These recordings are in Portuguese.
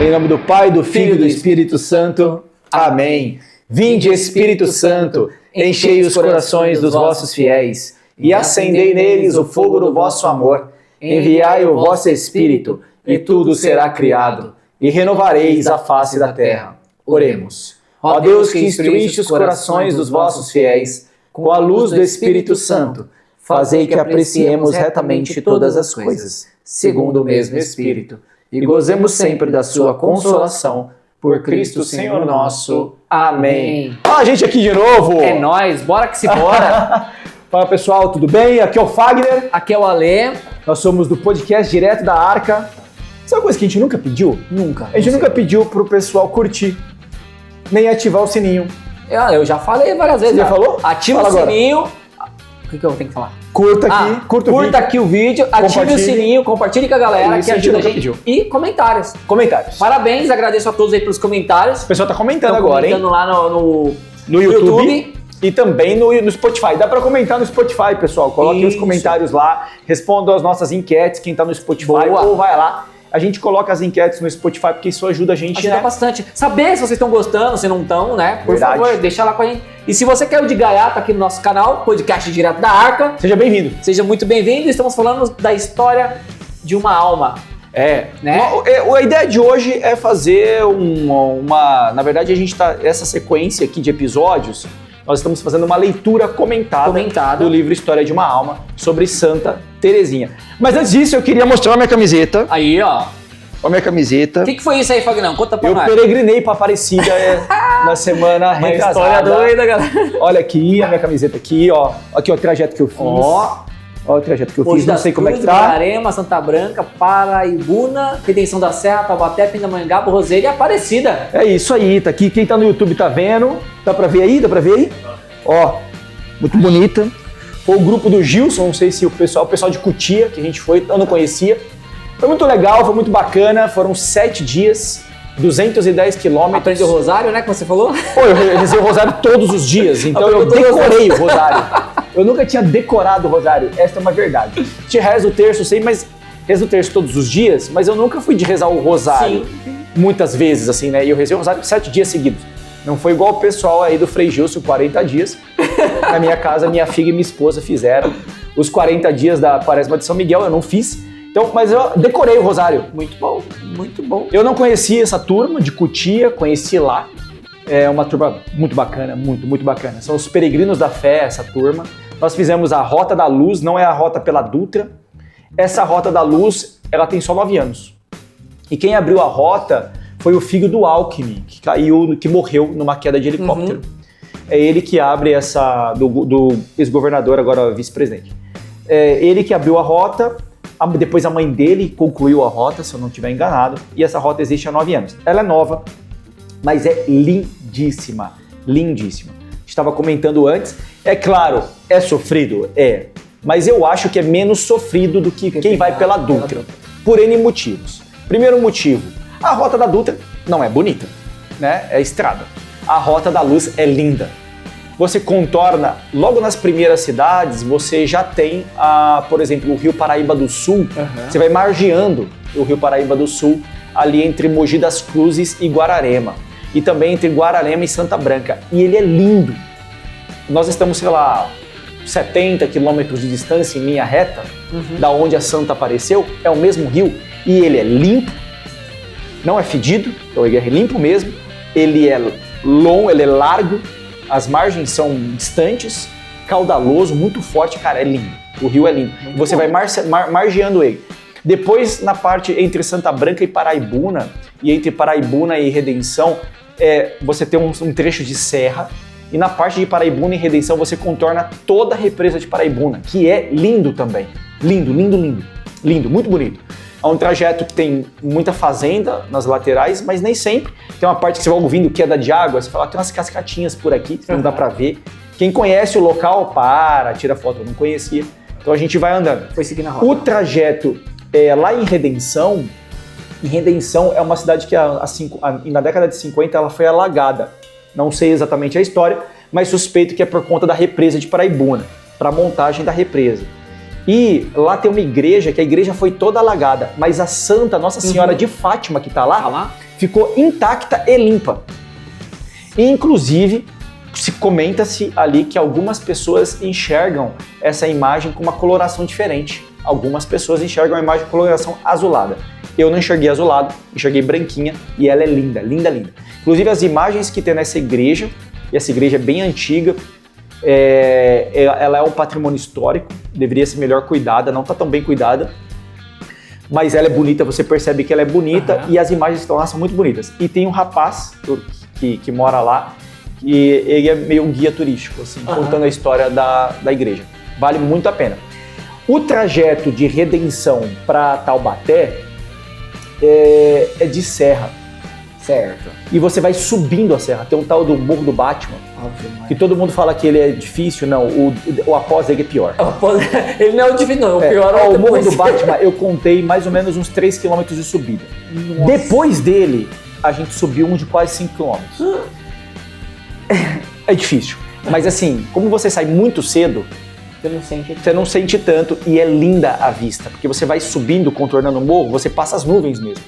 Em nome do Pai, do Filho e do Espírito Santo. Amém. Vinde, Espírito Santo, enchei os corações dos vossos fiéis e acendei neles o fogo do vosso amor. Enviai o vosso Espírito e tudo será criado e renovareis a face da terra. Oremos. Ó Deus que instruíste os corações dos vossos fiéis com a luz do Espírito Santo, fazei que apreciemos retamente todas as coisas, segundo o mesmo Espírito, e gozemos sempre da sua consolação. Por Cristo Senhor nosso. Amém. Ó, a gente aqui de novo. É nóis, bora que se bora. Fala pessoal, tudo bem? Aqui é o Fagner. Aqui é o Alê. Nós somos do podcast Direto da Arca. Sabe uma coisa que a gente nunca pediu? Nunca. A gente nunca pediu pro pessoal curtir, nem ativar o sininho. Eu já falei várias vezes. Você já falou? Ativa Fala o agora. sininho. O que eu tenho que falar? Curta aqui, curta aqui o vídeo, ative o sininho, compartilhe com a galera que ajuda a gente. Pediu. E comentários. Comentários. Parabéns, agradeço a todos aí pelos comentários. O pessoal tá comentando Estão agora, comentando hein? lá No YouTube. E também no Spotify. Dá pra comentar no Spotify, pessoal. Coloquem os comentários lá, respondam as nossas enquetes, quem tá no Spotify. Boa. Ou vai lá. A gente coloca as enquetes no Spotify porque isso ajuda a gente, Ajuda né? bastante. Saber se vocês estão gostando, se não estão, né? Por Verdade. favor, deixa lá com a gente. E se você quer o de gaiato aqui no nosso canal, podcast Direto da Arca, Seja bem-vindo. seja muito bem-vindo. Estamos falando da história de uma alma. Né? A ideia de hoje é fazer na verdade, a gente tá. Essa sequência aqui de episódios, nós estamos fazendo uma leitura comentada do livro História de uma Alma sobre Santa Teresinha. Mas antes disso, eu queria mostrar a minha camiseta. Aí, ó. A minha camiseta. O que foi isso aí, Fagnão? Conta pra Eu nós. peregrinei pra Aparecida na semana Uma retrasada. história doida, galera. Olha aqui a minha camiseta aqui, ó. Aqui ó, o trajeto que eu fiz. Ó o trajeto que eu fiz, não sei como é que tá. Guararema, Santa Branca, Paraibuna, Redenção da Serra, Taubaté, Pindamonhangaba, Roseira e Aparecida. É isso aí, tá aqui. Quem tá no YouTube tá vendo. Dá pra ver aí? Dá pra ver aí? Ó, muito bonita. Foi o grupo do Gilson, não sei se o pessoal de Cutia, que a gente foi, eu não conhecia. Foi muito legal, foi muito bacana. Foram 7 dias, 210 quilômetros. Aprendeu o Rosário, né, que você falou? Pô, eu rezei o Rosário todos os dias, então eu decorei o Rosário. Eu nunca tinha decorado o Rosário, essa é uma verdade. Tinha rezo o terço, sei, mas rezo o terço todos os dias, mas eu nunca fui de rezar o Rosário. Sim. Muitas vezes, assim, né? E eu rezei o Rosário 7 dias seguidos. Não foi igual o pessoal aí do Frei Gilson, 40 dias. Na minha casa, minha filha e minha esposa fizeram os 40 dias da Quaresma de São Miguel, eu não fiz. Então, mas eu decorei o Rosário. Muito bom, muito bom. Eu não conhecia essa turma de Cutia, conheci lá. É uma turma muito bacana, muito bacana. São os peregrinos da fé, essa turma. Nós fizemos a Rota da Luz, não é a Rota pela Dutra. Essa Rota da Luz, ela tem só 9 anos. E quem abriu a rota foi o filho do Alckmin, que caiu, que morreu numa queda de helicóptero. É ele que abre essa, do ex-governador, agora vice-presidente. É ele que abriu a rota, depois a mãe dele concluiu a rota, se eu não estiver enganado, e essa rota existe há 9 anos. Ela é nova, mas é lindíssima, lindíssima. Estava comentando antes, é claro, é sofrido? É, mas eu acho que é menos sofrido do que quem vai pela Dutra, por N motivos. Primeiro motivo, a Rota da Dutra não é bonita, né? É estrada. A Rota da Luz é linda. Você contorna, logo nas primeiras cidades, você já tem, por exemplo, o Rio Paraíba do Sul. Você vai margeando o Rio Paraíba do Sul, ali entre Mogi das Cruzes e Guararema. E também entre Guararema e Santa Branca. E ele é lindo. Nós estamos, sei lá, 70 quilômetros de distância em linha reta, da onde a Santa apareceu. É o mesmo rio e ele é limpo, não é fedido, então ele é limpo mesmo. Ele é longo, ele é largo, as margens são distantes, caudaloso, muito forte, cara, é lindo. O rio é lindo. Muito Você bom. vai margeando ele. Depois, na parte entre Santa Branca e Paraibuna, e entre Paraibuna e Redenção, você tem um trecho de serra, e na parte de Paraibuna e Redenção você contorna toda a represa de Paraibuna, que é lindo também. Lindo, lindo, lindo. Lindo, muito bonito. É um trajeto que tem muita fazenda nas laterais, mas nem sempre. Tem uma parte que você vai ouvindo queda de água, você fala, tem umas cascatinhas por aqui, não dá pra ver. Quem conhece o local, tira foto, eu não conhecia. Então a gente vai andando. Foi seguindo a rota. O trajeto lá em Redenção é uma cidade que na década de 50 ela foi alagada. Não sei exatamente a história, mas suspeito que é por conta da represa de Paraibuna, para a montagem da represa. E lá tem uma igreja, que a igreja foi toda alagada, mas a Santa Nossa Senhora de Fátima, que está lá, ficou intacta e limpa. E, inclusive, comenta-se ali que algumas pessoas enxergam essa imagem com uma coloração diferente. Algumas pessoas enxergam a imagem com coloração azulada. Eu não enxerguei azulado, enxerguei branquinha e ela é linda, linda, linda. Inclusive as imagens que tem nessa igreja, e essa igreja é bem antiga, ela é um patrimônio histórico, deveria ser melhor cuidada, não está tão bem cuidada, mas ela é bonita, você percebe que ela é bonita e as imagens que estão lá são muito bonitas. E tem um rapaz que mora lá, que ele é meio um guia turístico, assim, contando a história da igreja. Vale muito a pena. O trajeto de redenção para Taubaté é de serra. Certo. E você vai subindo a serra. Tem um tal do Morro do Batman, que todo mundo fala que ele é difícil. Não, o após ele é pior. Ele não é o difícil, não. O pior é o Morro do Batman, eu contei mais ou menos uns 3 km de subida. Nossa. Depois dele, a gente subiu um de quase 5 km. É difícil. Mas assim, como você sai muito cedo, você não sente tanto e é linda a vista. Porque você vai subindo, contornando o morro, você passa as nuvens mesmo.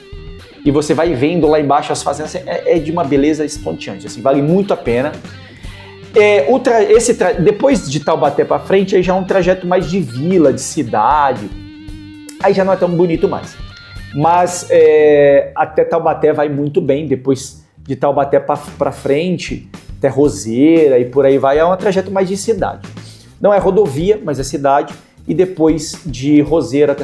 E você vai vendo lá embaixo as fazendas, é de uma beleza estonteante, assim, vale muito a pena. Depois de Taubaté para frente, aí já é um trajeto mais de vila, de cidade, aí já não é tão bonito mais. Mas até Taubaté vai muito bem, depois de Taubaté para frente, até Roseira e por aí vai, é um trajeto mais de cidade. Não é rodovia, mas é cidade, e depois de Roseira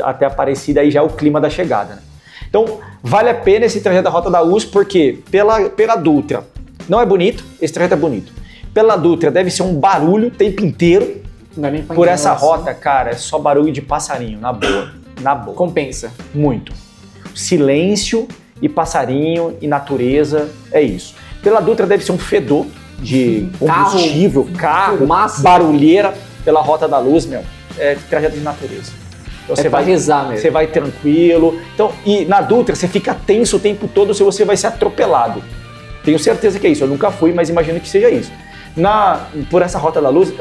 até Aparecida, aí já é o clima da chegada, né? Então, vale a pena esse trajeto da Rota da Luz, porque pela Dutra não é bonito, esse trajeto é bonito. Pela Dutra deve ser um barulho o tempo inteiro. Por essa rota, cara, é só barulho de passarinho, na boa, na boa. Compensa. Muito. Silêncio e passarinho e natureza, é isso. Pela Dutra deve ser um fedor de combustível, carro, barulheira. Pela Rota da Luz, é trajeto de natureza. Então, você vai rezar mesmo. Você vai tranquilo. Então, e na Dutra você fica tenso o tempo todo se você vai ser atropelado. Tenho certeza que é isso. Eu nunca fui, mas imagino que seja isso. Por essa Rota da Luz,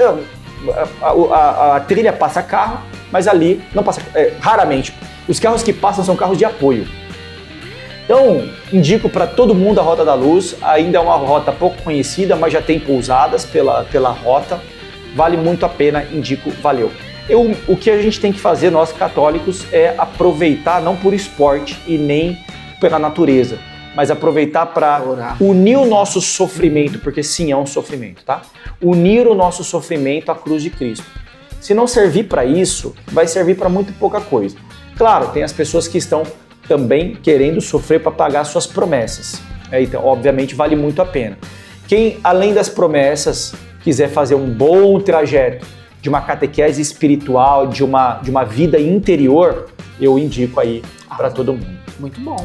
a trilha passa carro, mas ali não passa. Raramente. Os carros que passam são carros de apoio. Então, indico para todo mundo a Rota da Luz. Ainda é uma rota pouco conhecida, mas já tem pousadas pela rota. Vale muito a pena, indico, valeu. O que a gente tem que fazer, nós católicos, é aproveitar, não por esporte e nem pela natureza, mas aproveitar para unir o nosso sofrimento, porque sim, é um sofrimento, tá? Unir o nosso sofrimento à cruz de Cristo. Se não servir para isso, vai servir para muito pouca coisa. Claro, tem as pessoas que estão também querendo sofrer para pagar suas promessas. Então, obviamente, vale muito a pena. Quem, além das promessas, quiser fazer um bom trajeto de uma catequese espiritual, de uma vida interior, eu indico aí para todo mundo. Muito bom.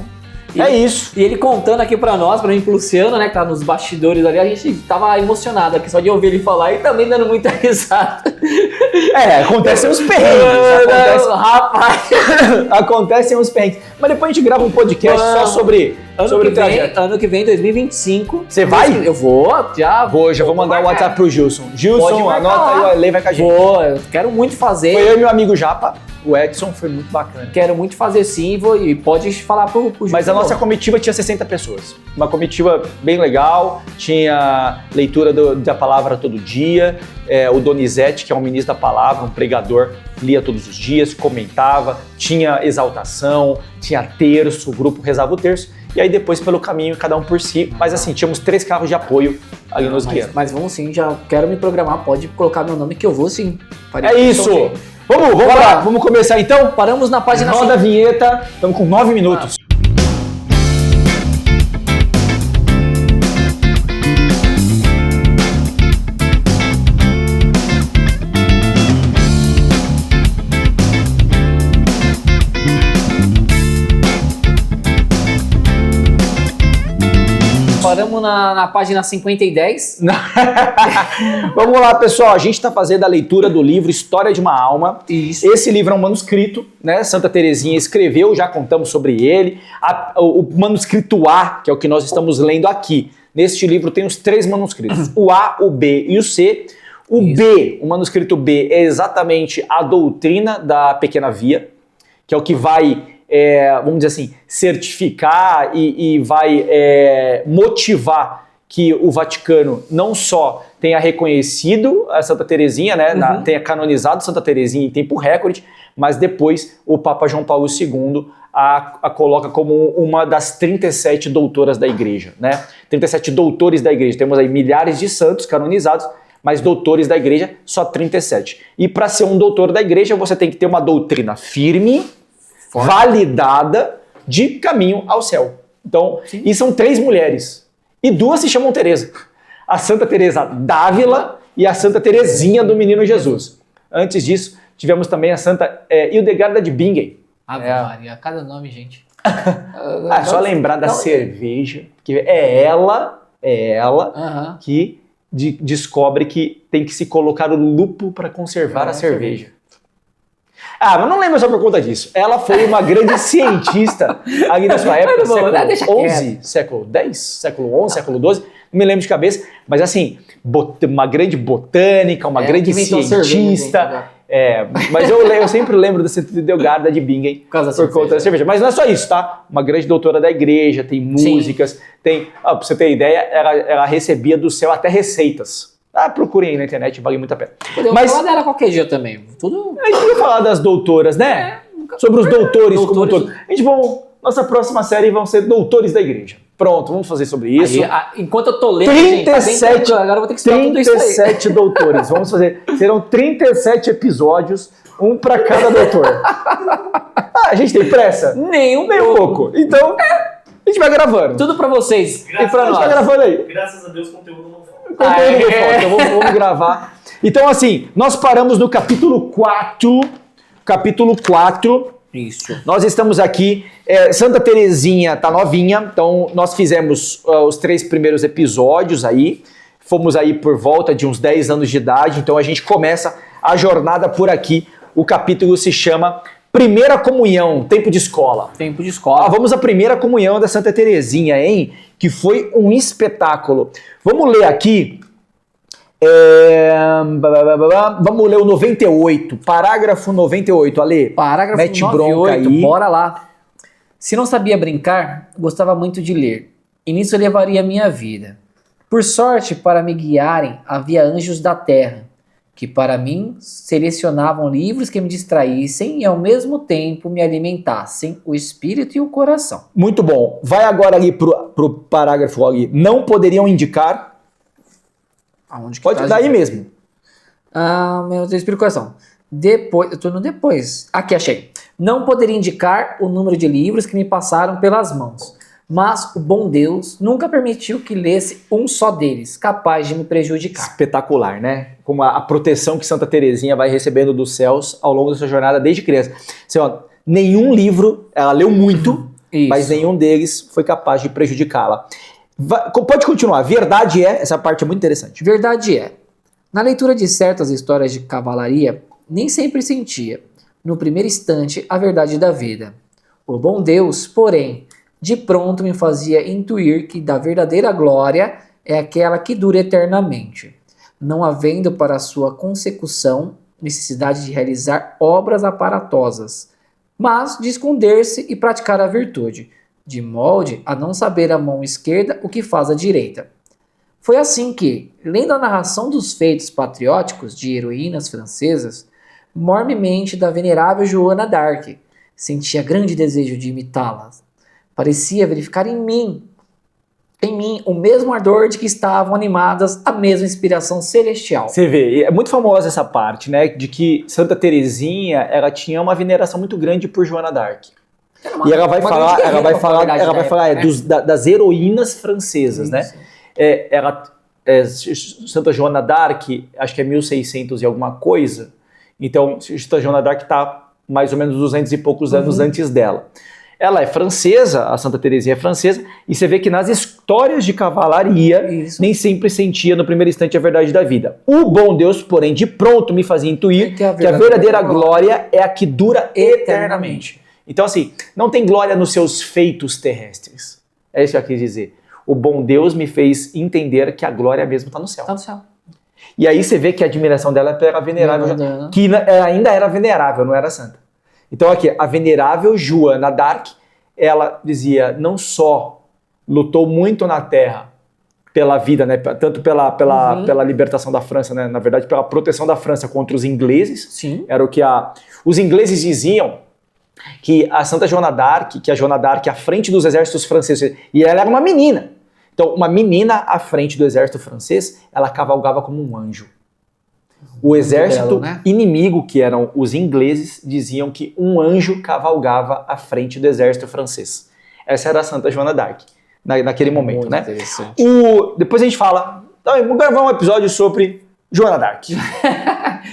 Isso. E ele contando aqui pra nós, pra mim, pro Luciano, né, que tá nos bastidores ali, a gente tava emocionado aqui só de ouvir ele falar e também dando muita risada. Acontecem uns perrengues. Rapaz. Acontecem uns perrengues. Mas depois a gente grava um podcast só sobre o trajeto. Ano que vem, 2025. Você vai? Eu vou, já vou mandar o WhatsApp pro Gilson. Gilson, anota aí, vai com a gente. Eu quero muito fazer. Foi eu e meu amigo Japa. O Edson, foi muito bacana. Quero muito fazer sim, e pode falar pro Gilson. Mas a nossa comitiva tinha 60 pessoas. Uma comitiva bem legal, tinha leitura da palavra todo dia, o Donizete, que é um ministro da palavra, um pregador, lia todos os dias, comentava, tinha exaltação, tinha terço, o grupo rezava o terço, e aí depois pelo caminho, cada um por si. Mas assim, tínhamos 3 carros de apoio ali nos guiando. Mas vamos sim, já quero me programar, pode colocar meu nome que eu vou sim. É isso! Vamos lá, vamos começar então? Paramos na página. Roda a vinheta, estamos com 9 minutos. Paramos na página 50 e 10. Vamos lá, pessoal. A gente está fazendo a leitura do livro História de uma Alma. Isso. Esse livro é um manuscrito, né? Santa Teresinha escreveu, já contamos sobre ele. O manuscrito A, que é o que nós estamos lendo aqui. Neste livro tem os 3 manuscritos. O A, o B e o C. O B, o manuscrito B, é exatamente a doutrina da Pequena Via, que é o que vai vamos dizer assim, certificar e vai motivar que o Vaticano não só tenha reconhecido a Santa Teresinha, né, tenha canonizado Santa Teresinha em tempo recorde, mas depois o Papa João Paulo II a coloca como uma das 37 doutoras da Igreja, né? 37 doutores da Igreja. Temos aí milhares de santos canonizados, mas doutores da Igreja, só 37. E para ser um doutor da Igreja, você tem que ter uma doutrina firme, validada, de caminho ao céu. Então, e são 3 mulheres. E 2 se chamam Teresa. A Santa Teresa d'Ávila e a Santa Teresinha do Menino Jesus. Antes disso, tivemos também a Santa Hildegarda de Bingen. Ave Maria, cada nome, gente. Só lembrar da cerveja, que é ela que descobre que tem que se colocar o lúpulo para conservar a cerveja. Mas não lembro só por conta disso. Ela foi uma grande cientista ali na sua época, século XI, século X, século XI, século XII, não me lembro de cabeça, mas assim, uma grande botânica, uma grande cientista. Mas eu sempre lembro da Santa Hildegarda de Bingen por conta da cerveja. Mas não é só isso, tá? Uma grande doutora da Igreja, tem músicas, tem... pra você ter ideia, ela recebia do céu até receitas. Procurem aí na internet, vale muito a pena. Podemos falar dela qualquer dia também. Tudo... A gente ia falar das doutoras, né? Sobre os doutores como um todo. Nossa próxima série vão ser doutores da Igreja. Pronto, vamos fazer sobre isso. Enquanto eu tô lendo, 37, agora eu vou ter que estudar tudo isso aí. 37 doutores. Vamos fazer. Serão 37 episódios, um para cada doutor. A gente tem pressa? Nem um pouco. Então, a gente vai gravando. Tudo para vocês e para nós. A gente vai gravando aí. Graças a Deus, conteúdo não falta. Então vamos gravar. Então, assim, nós paramos no capítulo 4. Capítulo 4. Isso. Nós estamos aqui, Santa Teresinha tá novinha, então nós fizemos os 3 primeiros episódios aí, fomos aí por volta de uns 10 anos de idade, então a gente começa a jornada por aqui. O capítulo se chama Primeira Comunhão, Tempo de Escola. Tempo de Escola. Vamos à Primeira Comunhão da Santa Teresinha, hein? Que foi um espetáculo. Vamos ler aqui... Vamos ler o 98, parágrafo 98, Ale. Parágrafo mete 98, bronca aí. Bora lá. Se não sabia brincar, gostava muito de ler, e nisso eu levaria a minha vida. Por sorte, para me guiarem, havia anjos da terra, que para mim selecionavam livros que me distraíssem e ao mesmo tempo me alimentassem o espírito e o coração. Muito bom. Vai agora ali pro parágrafo ali. Não poderiam indicar... Aonde que Pode tá, dar aí gente? mesmo. Meu Deus, explicação. Depois, eu tô no depois. Aqui, achei. Não poderia indicar o número de livros que me passaram pelas mãos, mas o bom Deus nunca permitiu que lesse um só deles, capaz de me prejudicar. Espetacular, né? Como a proteção que Santa Teresinha vai recebendo dos céus ao longo da sua jornada desde criança. Assim, nenhum livro, ela leu muito, mas nenhum deles foi capaz de prejudicá-la. Pode continuar. Verdade essa parte é muito interessante. Verdade na leitura de certas histórias de cavalaria, nem sempre sentia, no primeiro instante, a verdade da vida. O bom Deus, porém, de pronto me fazia intuir que da verdadeira glória é aquela que dura eternamente, não havendo para sua consecução necessidade de realizar obras aparatosas, mas de esconder-se e praticar a virtude, de molde a não saber a mão esquerda o que faz a direita. Foi assim que, lendo a narração dos feitos patrióticos de heroínas francesas, mormemente da venerável Joana d'Arc, sentia grande desejo de imitá-las. Parecia verificar em mim o mesmo ardor de que estavam animadas a mesma inspiração celestial. Você vê, é muito famosa essa parte, né, de que Santa Teresinha, ela tinha uma veneração muito grande por Joana d'Arc. E ela vai falar das heroínas francesas, né? Santa Joana d'Arc, acho que é 1600 e alguma coisa. Então, Santa Joana d'Arc está mais ou menos 200 e poucos anos antes dela. Ela é francesa, a Santa Teresinha é francesa, e você vê que nas histórias de cavalaria, nem sempre sentia no primeiro instante a verdade da vida. O bom Deus, porém, de pronto me fazia intuir que a verdadeira glória é a que dura eternamente. Então, assim, não tem glória nos seus feitos terrestres. É isso que eu quis dizer. O bom Deus me fez entender que a glória mesmo está no céu. Está no céu. E aí você vê que a admiração dela é pela venerável, que ainda era venerável, não era santa. Então aqui, a venerável Joana d'Arc, ela dizia, não só lutou muito na Terra pela vida, né, tanto pela libertação da França, né, na verdade pela proteção da França contra os ingleses. Sim. Era o que os ingleses diziam, que a Santa Joana d'Arc, que a Joana d'Arc à frente dos exércitos franceses, e ela era uma menina. Então, uma menina à frente do exército francês, ela cavalgava como um anjo. O exército inimigo, que eram os ingleses, diziam que um anjo cavalgava à frente do exército francês. Essa era a Santa Joana d'Arc, naquele momento, muito né? Interessante. Depois a gente fala, vamos gravar um episódio sobre Joana d'Arc.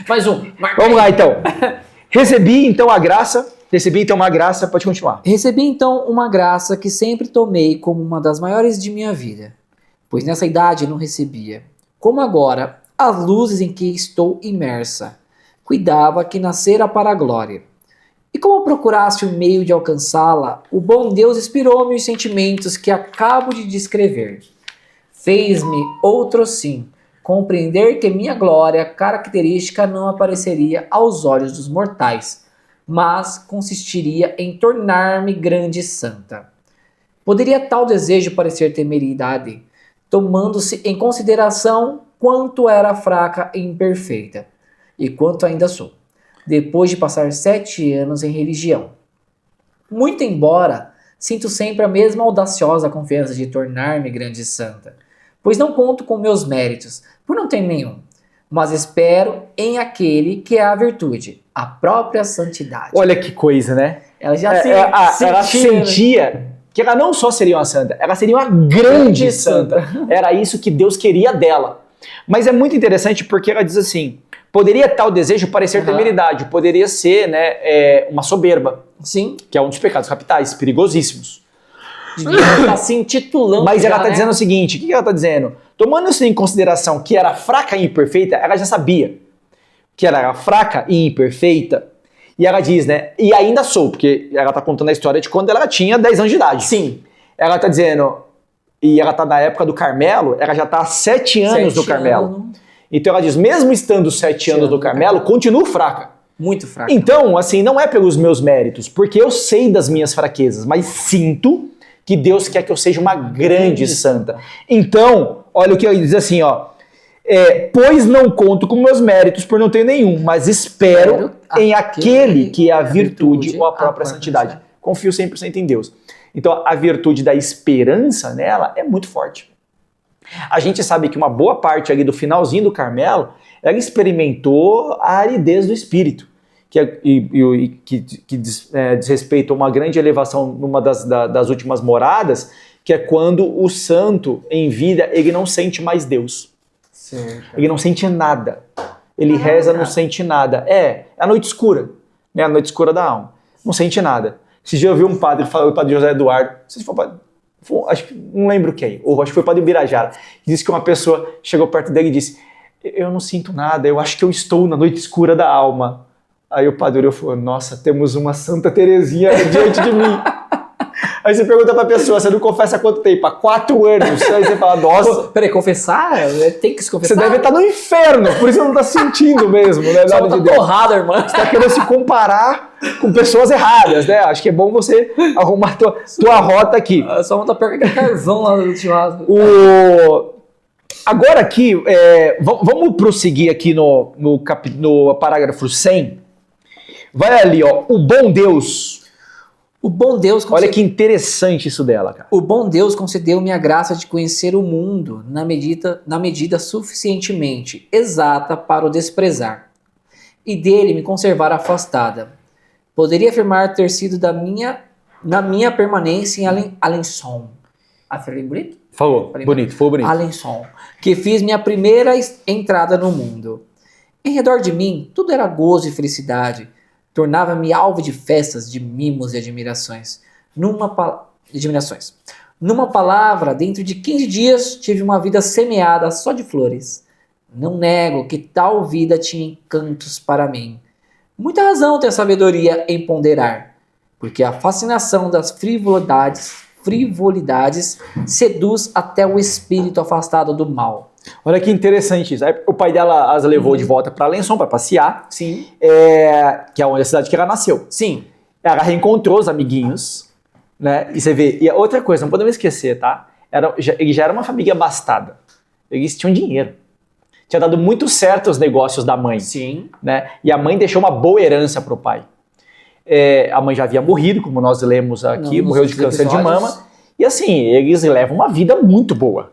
Mais um. Vamos lá, então. Recebi, então, uma graça, pode continuar. Recebi, então, uma graça que sempre tomei como uma das maiores de minha vida, pois nessa idade não recebia. Como agora, as luzes em que estou imersa. Cuidava que nascera para a glória. E como procurasse o meio de alcançá-la, o bom Deus inspirou-me os sentimentos que acabo de descrever. Fez-me, outro sim, compreender que minha glória característica não apareceria aos olhos dos mortais, mas consistiria em tornar-me grande e santa. Poderia tal desejo parecer temeridade, tomando-se em consideração quanto era fraca e imperfeita, e quanto ainda sou, depois de passar 7 anos em religião. Muito embora, sinto sempre a mesma audaciosa confiança de tornar-me grande e santa, pois não conto com meus méritos, por não ter nenhum, mas espero em aquele que é a virtude, a própria santidade. Olha que coisa, né? Ela já ela sentia que ela não só seria uma santa, ela seria uma grande santa. Era isso que Deus queria dela. Mas é muito interessante porque ela diz assim, poderia tal desejo parecer temeridade, poderia ser, né, uma soberba. Sim. Que é um dos pecados capitais, perigosíssimos. Ela está se intitulando. Mas ela está dizendo o seguinte, o que ela está dizendo? Tomando isso em consideração que era fraca e imperfeita, ela já sabia que ela era fraca e imperfeita. E ela diz, né, e ainda sou, porque ela está contando a história de quando ela tinha 10 anos de idade. Sim. Ela está dizendo, e ela está na época do Carmelo, ela já está há 7 anos no Carmelo. Então ela diz, mesmo estando 7 anos no Carmelo, continuo fraca. Muito fraca. Então, assim, não é pelos meus méritos, porque eu sei das minhas fraquezas, mas sinto que Deus quer que eu seja uma grande santa. Então, olha o que ele diz assim, ó. Pois não conto com meus méritos por não ter nenhum, mas espero em aquele que é a virtude ou a própria santidade. Confio 100% em Deus. Então, a virtude da esperança nela é muito forte. A gente sabe que uma boa parte ali do finalzinho do Carmelo, ela experimentou a aridez do espírito, que diz respeito a uma grande elevação numa das últimas moradas, que é quando o santo em vida, ele não sente mais Deus. Certo. Ele não sente nada. Ele reza, não sente nada. É a noite escura, né? A noite escura da alma. Não sente nada. Esse dia eu vi um padre, o padre José Eduardo, não sei se foi o padre, acho que não lembro quem, ou acho que foi o padre Birajara, que disse que uma pessoa chegou perto dele e disse, eu não sinto nada, eu acho que eu estou na noite escura da alma. Aí o padre olhou e falou, nossa, temos uma Santa Terezinha diante de mim. Aí você pergunta pra pessoa, você não confessa há quanto tempo? Há 4 anos. Aí você fala, nossa. Peraí, confessar? Tem que se confessar? Você deve estar no inferno, por isso você não tá sentindo mesmo, né? Só tá torrada, irmã. Você tá querendo se comparar com pessoas erradas, né? Acho que é bom você arrumar tua rota aqui. Só monta perto carvão lá do churrasco. Agora aqui, vamos prosseguir aqui no parágrafo 100. Vai ali, ó, o bom Deus. O bom Deus Olha que interessante isso dela, cara. O bom Deus concedeu-me a graça de conhecer o mundo na medida suficientemente exata para o desprezar, e dele me conservar afastada. Poderia afirmar ter sido na minha permanência em Alençon. Falei bonito? Falou bonito. Alençon, que fiz minha primeira entrada no mundo. Em redor de mim, tudo era gozo e felicidade. Tornava-me alvo de festas, de mimos e admirações. Numa palavra, dentro de 15 dias, tive uma vida semeada só de flores. Não nego que tal vida tinha encantos para mim. Muita razão tem a sabedoria em ponderar, porque a fascinação das frivolidades seduz até o espírito afastado do mal. Olha que interessante isso. Aí o pai dela as levou de volta para Alençon para passear, Sim. que é onde a cidade que ela nasceu. Sim. Ela reencontrou os amiguinhos, né? E você vê. E outra coisa, não podemos esquecer, tá? Ele já era uma família abastada. Eles tinham dinheiro. Tinha dado muito certo os negócios da mãe. Sim. Né? E a mãe deixou uma boa herança pro pai. A mãe já havia morrido, como nós lemos aqui, morreu de câncer de mama. E assim, eles levam uma vida muito boa.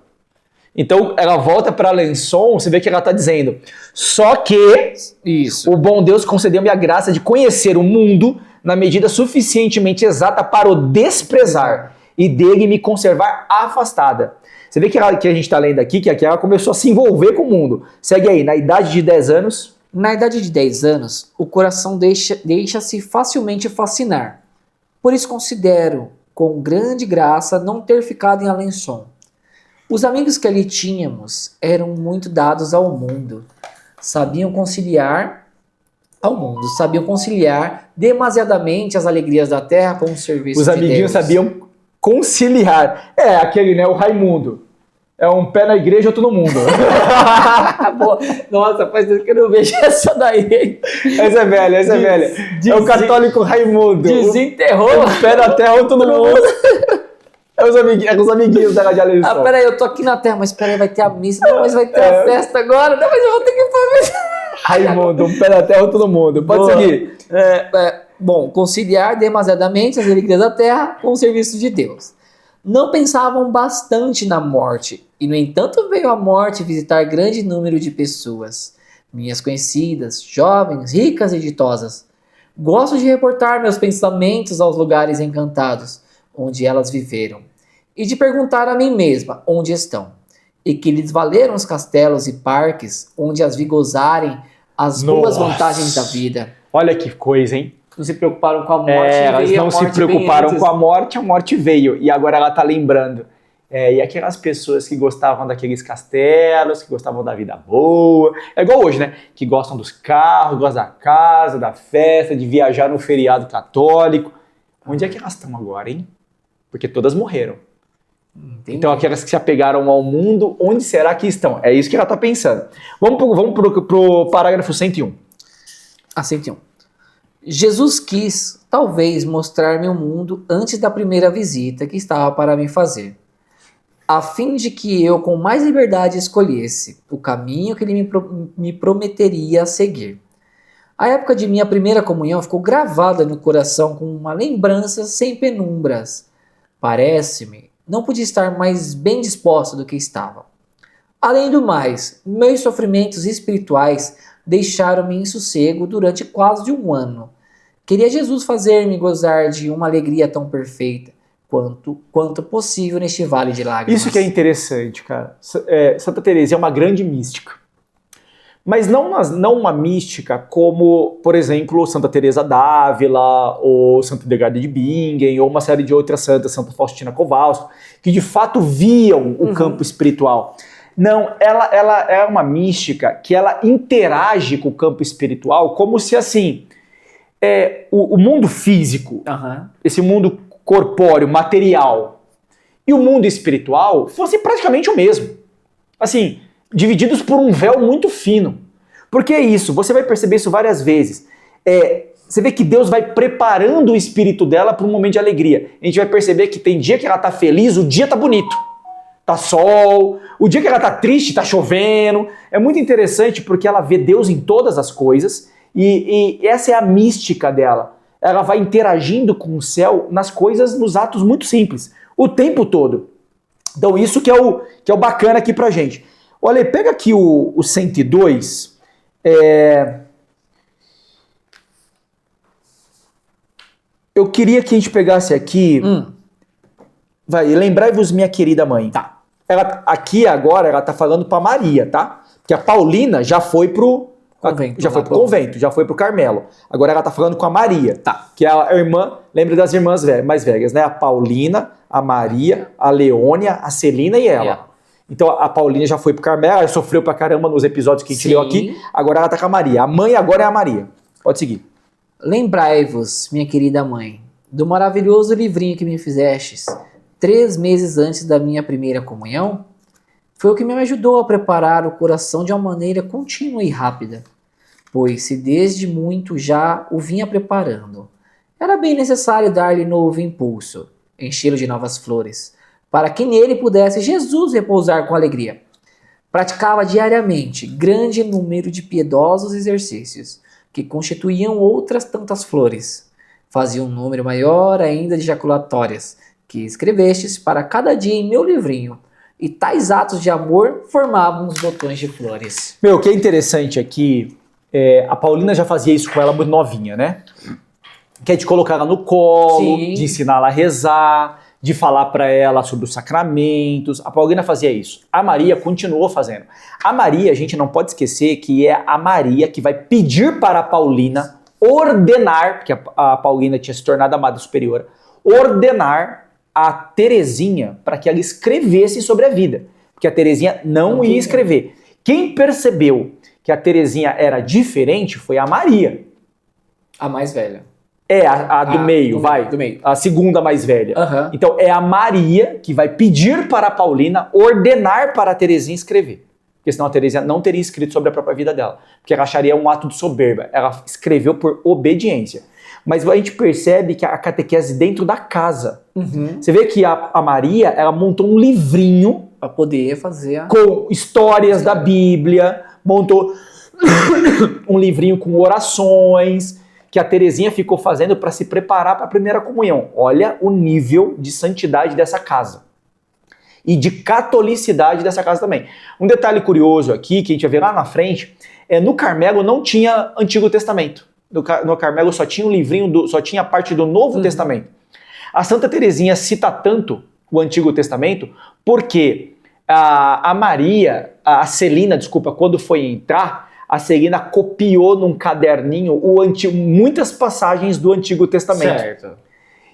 Então, ela volta para Alençon, você vê que ela está dizendo, só que Isso. o bom Deus concedeu-me a graça de conhecer o mundo na medida suficientemente exata para o desprezar e dele me conservar afastada. Você vê que a gente está lendo aqui, que ela começou a se envolver com o mundo. Segue aí, na idade de 10 anos... Na idade de 10 anos, o coração deixa-se facilmente fascinar. Por isso considero, com grande graça, não ter ficado em Alençon. Os amigos que ali tínhamos eram muito dados ao mundo. Sabiam conciliar demasiadamente as alegrias da terra com o serviço de Deus. Os amiguinhos sabiam conciliar. Aquele, né, o Raimundo. É um pé na igreja, outro no mundo. Nossa, faz tempo que eu não vejo essa daí. Essa é velha. É o católico Raimundo. Desenterrou. Um pé na terra, outro no mundo. É os amiguinhos dela de Alençon. Peraí, eu tô aqui na terra, mas peraí, vai ter a missa. Não, mas vai ter a festa agora. Não, mas eu vou ter que ir pra missa. Raimundo, um pé na terra, outro no mundo. Pode seguir. Bom, conciliar demasiadamente as alegrias da terra com o serviço de Deus. Não pensavam bastante na morte, e no entanto veio a morte visitar grande número de pessoas, minhas conhecidas, jovens, ricas e ditosas. Gosto de reportar meus pensamentos aos lugares encantados, onde elas viveram, e de perguntar a mim mesma onde estão, e que lhes valeram os castelos e parques, onde as vi gozarem as boas vantagens da vida. Olha que coisa, hein? Não se preocuparam com a morte. Elas não se preocuparam com a morte veio. E agora ela tá lembrando. E aquelas pessoas que gostavam daqueles castelos, que gostavam da vida boa. É igual hoje, né? Que gostam dos carros, gostam da casa, da festa, de viajar no feriado católico. Onde é que elas estão agora, hein? Porque todas morreram. Entendi. Então aquelas que se apegaram ao mundo, onde será que estão? É isso que ela tá pensando. Vamos pro parágrafo 101. 101. Jesus quis, talvez, mostrar-me o mundo antes da primeira visita que estava para me fazer, a fim de que eu com mais liberdade escolhesse o caminho que ele me prometeria seguir. A época de minha primeira comunhão ficou gravada no coração com uma lembrança sem penumbras. Parece-me, não podia estar mais bem disposta do que estava. Além do mais, meus sofrimentos espirituais deixaram-me em sossego durante quase um ano. Queria Jesus fazer-me gozar de uma alegria tão perfeita quanto possível neste vale de lágrimas. Isso que é interessante, cara. Santa Teresa é uma grande mística. Mas não uma mística como, por exemplo, Santa Teresa d'Ávila, ou Santa Edgarda de Bingen, ou uma série de outras santas, Santa Faustina Kowalska, que de fato viam o campo espiritual. Não, ela é uma mística que ela interage com o campo espiritual como se assim... o mundo físico, esse mundo corpóreo, material, e o mundo espiritual fossem praticamente o mesmo. Assim, divididos por um véu muito fino. Porque é isso, você vai perceber isso várias vezes. Você vê que Deus vai preparando o espírito dela para um momento de alegria. A gente vai perceber que tem dia que ela tá feliz, o dia tá bonito. Tá sol, o dia que ela tá triste, tá chovendo. É muito interessante porque ela vê Deus em todas as coisas. E essa é a mística dela. Ela vai interagindo com o céu nas coisas, nos atos muito simples, o tempo todo. Então isso que é o bacana aqui pra gente. Olha, pega aqui o 102. Eu queria que a gente pegasse aqui... Vai, lembrai-vos, minha querida mãe. Tá. Aqui agora ela tá falando pra Maria, tá? Porque a Paulina já foi pro... Convento, já foi pro convento, já foi pro Carmelo. Agora ela tá falando com a Maria, tá? Que é a irmã, lembra das irmãs mais velhas, né? A Paulina, a Maria, a Leônia, a Celina e ela. Então a Paulina já foi pro Carmelo, ela sofreu pra caramba nos episódios que a gente leu aqui. Agora ela tá com a Maria. A mãe agora é a Maria. Pode seguir. Lembrai-vos, minha querida mãe, do maravilhoso livrinho que me fizestes 3 meses antes da minha primeira comunhão. Foi o que me ajudou a preparar o coração de uma maneira contínua e rápida, pois se desde muito já o vinha preparando, era bem necessário dar-lhe novo impulso, enchê-lo de novas flores, para que nele pudesse Jesus repousar com alegria. Praticava diariamente grande número de piedosos exercícios, que constituíam outras tantas flores. Fazia um número maior ainda de jaculatórias, que escrevestes para cada dia em meu livrinho, e tais atos de amor formavam os botões de flores. Meu, o que é interessante aqui, a Paulina já fazia isso com ela muito novinha, né? Que é de colocar ela no colo, Sim. de ensinar ela a rezar, de falar para ela sobre os sacramentos. A Paulina fazia isso. A Maria continuou fazendo. A Maria, a gente não pode esquecer que é a Maria que vai pedir para a Paulina ordenar, porque a Paulina tinha se tornado a Madre Superiora, ordenar a Terezinha para que ela escrevesse sobre a vida. Porque a Terezinha não ia escrever. Quem percebeu que a Terezinha era diferente foi a Maria. A mais velha. A do meio, vai. Do meio. A segunda mais velha. Uhum. Então é a Maria que vai pedir para a Paulina ordenar para a Terezinha escrever. Porque senão a Terezinha não teria escrito sobre a própria vida dela. Porque ela acharia um ato de soberba. Ela escreveu por obediência. Mas a gente percebe que a catequese dentro da casa. Uhum. Você vê que a Maria, ela montou um livrinho Para poder fazer com histórias da Bíblia, montou um livrinho com orações que a Terezinha ficou fazendo para se preparar para a primeira comunhão. Olha o nível de santidade dessa casa. E de catolicidade dessa casa também. Um detalhe curioso aqui, que a gente vai ver lá na frente, no Carmelo não tinha Antigo Testamento. No Carmelo só tinha um livrinho, só tinha a parte do Novo Testamento. A Santa Terezinha cita tanto o Antigo Testamento porque a Maria, a Celina, desculpa, quando foi entrar, a Celina copiou num caderninho muitas passagens do Antigo Testamento. Certo.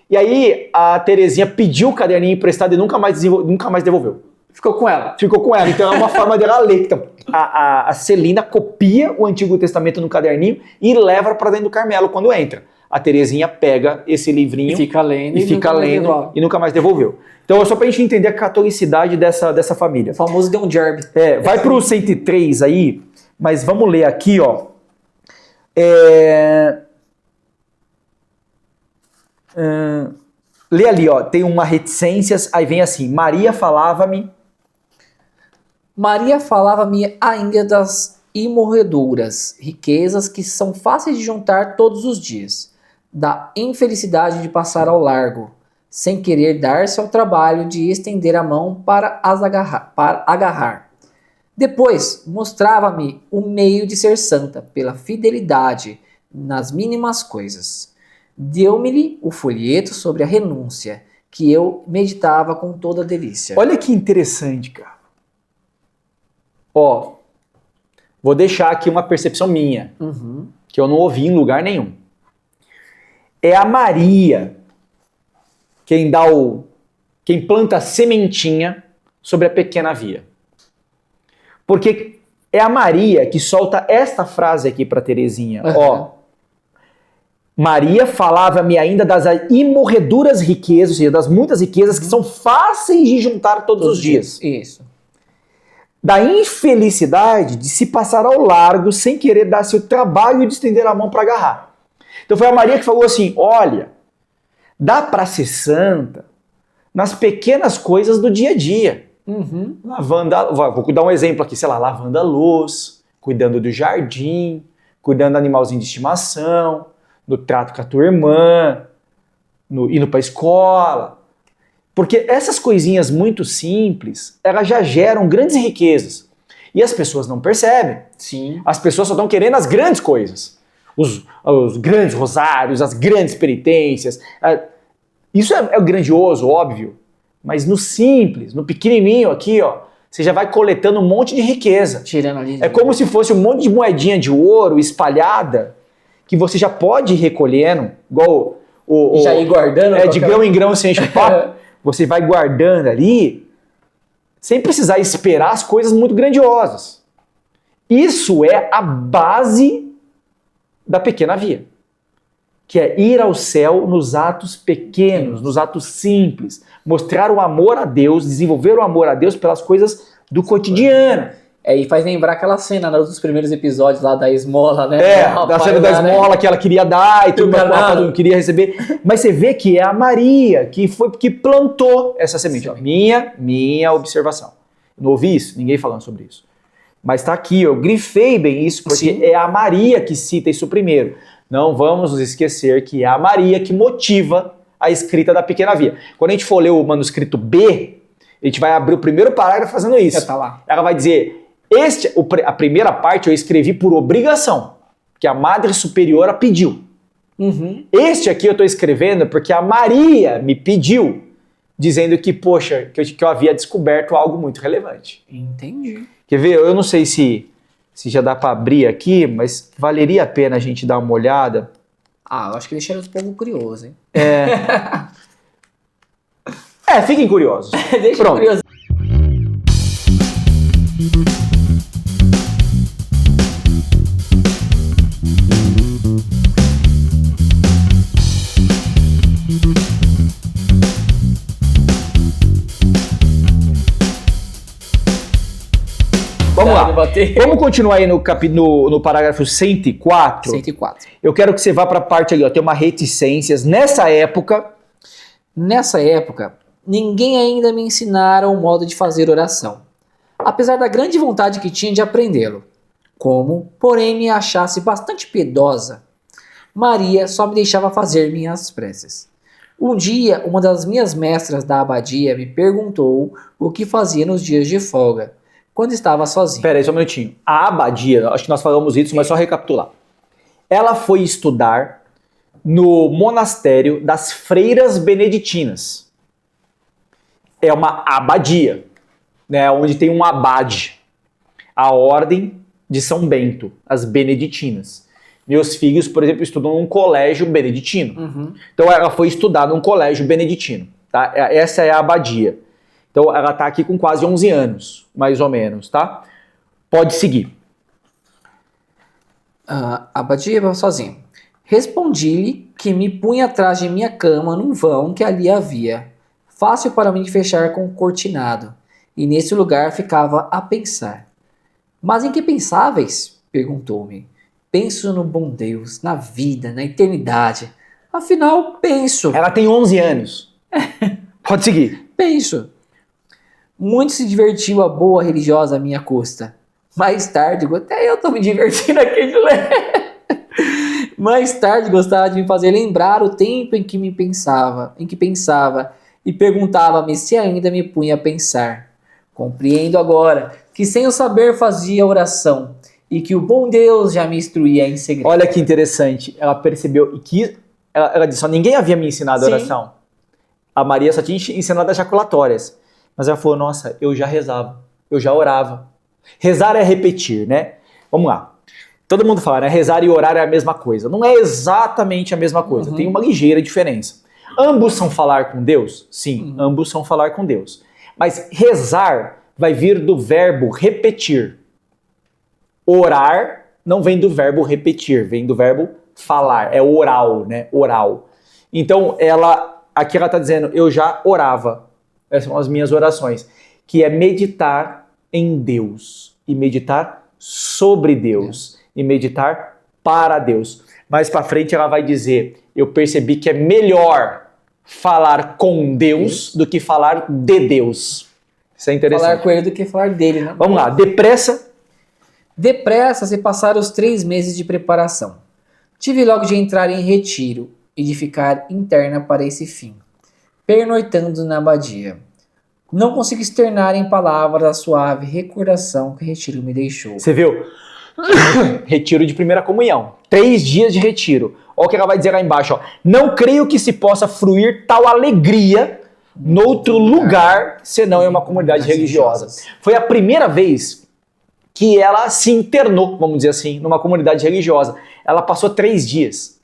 E aí a Terezinha pediu o caderninho emprestado e nunca mais devolveu. Ficou com ela. Ficou com ela, então é uma forma dela ler. Então, a Celina copia o Antigo Testamento no caderninho e leva para dentro do Carmelo quando entra. A Terezinha pega esse livrinho E fica lendo e nunca mais devolveu. Então é só pra gente entender a catolicidade dessa família. O famoso deu um gerb. Vai pro 103 aí, mas vamos ler aqui, ó. Lê ali, ó. Tem uma reticências, aí vem assim: Maria falava-me ainda das imorredoras riquezas que são fáceis de juntar todos os dias, da infelicidade de passar ao largo, sem querer dar-se ao trabalho de estender a mão para agarrar. Depois, mostrava-me o meio de ser santa, pela fidelidade nas mínimas coisas. Deu-me-lhe o folheto sobre a renúncia, que eu meditava com toda delícia. Olha que interessante, cara. Ó, vou deixar aqui uma percepção minha, que eu não ouvi em lugar nenhum. É a Maria quem planta a sementinha sobre a pequena via. Porque é a Maria que solta esta frase aqui para Terezinha. Ó, Maria falava-me ainda das imorreduras riquezas, ou seja, das muitas riquezas que são fáceis de juntar todos os dias. Isso. Da infelicidade de se passar ao largo sem querer dar-se o trabalho de estender a mão para agarrar. Então foi a Maria que falou assim: olha, dá para ser santa nas pequenas coisas do dia a dia. Vou dar um exemplo aqui, sei lá, lavando a louça, cuidando do jardim, cuidando do animalzinho de estimação, no trato com a tua irmã, indo para a escola. Porque essas coisinhas muito simples, elas já geram grandes riquezas. E as pessoas não percebem. Sim. As pessoas só estão querendo as grandes coisas. Os grandes rosários, as grandes penitências. Isso é grandioso, óbvio. Mas no simples, no pequenininho aqui, ó, você já vai coletando um monte de riqueza. Tirando ali. É como se fosse um monte de moedinha de ouro espalhada que você já pode ir recolhendo, igual já ir guardando. De grão em grão você enche o papo. Você vai guardando ali sem precisar esperar as coisas muito grandiosas. Isso é a base da pequena via, que é ir ao céu nos atos pequenos, nos atos simples, mostrar o amor a Deus, desenvolver o amor a Deus pelas coisas do cotidiano. E faz lembrar aquela cena dos primeiros episódios lá da esmola, né? Da cena da esmola, né? Que ela queria dar e tudo, mas não queria receber. Mas você vê que é a Maria que plantou essa semente. Ó, minha observação. Não ouvi isso? Ninguém falando sobre isso. Mas está aqui, eu grifei bem isso, porque é a Maria que cita isso primeiro. Não vamos nos esquecer que é a Maria que motiva a escrita da Pequena Via. Quando a gente for ler o manuscrito B, a gente vai abrir o primeiro parágrafo fazendo isso. Já tá lá. Ela vai dizer... a primeira parte eu escrevi por obrigação, que a Madre Superiora pediu. Uhum. Este aqui eu estou escrevendo porque a Maria me pediu, dizendo que, poxa, que eu havia descoberto algo muito relevante. Entendi. Quer ver? Eu não sei se já dá para abrir aqui, mas valeria a pena a gente dar uma olhada. Eu acho que deixaram o povo curioso, hein? Fiquem curiosos. Deixa curioso. Vamos lá. Vamos continuar aí no parágrafo 104. 104. Eu quero que você vá para a parte ali, ó, tem uma reticências. Nessa época, ninguém ainda me ensinara o modo de fazer oração, apesar da grande vontade que tinha de aprendê-lo. Como, porém, me achasse bastante piedosa, Maria só me deixava fazer minhas preces. Um dia, uma das minhas mestras da abadia me perguntou o que fazia nos dias de folga, quando estava sozinha. Espera aí, só um minutinho. A abadia, acho que nós falamos isso, mas só recapitular. Ela foi estudar no monastério das freiras beneditinas. É uma abadia, né, onde tem um abade. A ordem de São Bento, as beneditinas. Meus filhos, por exemplo, estudam num colégio beneditino. Uhum. Então ela foi estudar num colégio beneditino. Tá? Essa é a abadia. Então ela está aqui com quase 11 anos, mais ou menos, tá? Pode seguir. Abadia sozinho. Respondi-lhe que me punha atrás de minha cama num vão que ali havia, fácil para mim de fechar com cortinado, e nesse lugar ficava a pensar. Mas em que pensáveis? Perguntou-me. Penso no bom Deus, na vida, na eternidade. Afinal, penso. Ela tem 11 anos. Pode seguir. Penso. Muito se divertiu a boa religiosa à minha custa. Mais tarde, até eu tô me divertindo aqui de ler. Mais tarde gostava de me fazer lembrar o tempo em que pensava, e perguntava-me se ainda me punha a pensar. Compreendo agora que sem o saber fazia oração e que o bom Deus já me instruía em segredo. Olha que interessante, ela percebeu que ela disse, ninguém havia me ensinado a oração. A Maria só tinha ensinado as jaculatórias. Mas ela falou, nossa, eu já rezava, eu já orava. Rezar é repetir, né? Vamos lá. Todo mundo fala, né? Rezar e orar é a mesma coisa. Não é exatamente a mesma coisa, tem uma ligeira diferença. Ambos são falar com Deus? Sim, ambos são falar com Deus. Mas rezar vai vir do verbo repetir. Orar não vem do verbo repetir, vem do verbo falar, é oral, né? Oral. Então, aqui ela está dizendo, eu já orava. Essas são as minhas orações, que é meditar em Deus e meditar sobre Deus e meditar para Deus. Mais para frente ela vai dizer, eu percebi que é melhor falar com Deus do que falar de Deus. Isso é interessante. Falar com ele do que falar dele, né? Vamos lá, depressa. Depressa se passaram os 3 meses de preparação. Tive logo de entrar em retiro e de ficar interna para esse fim, pernoitando na abadia. Não consigo externar em palavras a suave recordação que o retiro me deixou. Você viu? Retiro de primeira comunhão. 3 dias de retiro. Olha o que ela vai dizer lá embaixo. Ó. Não creio que se possa fruir tal alegria noutro lugar, senão em uma comunidade religiosa. Foi a primeira vez que ela se internou, vamos dizer assim, numa comunidade religiosa. Ela passou 3 dias.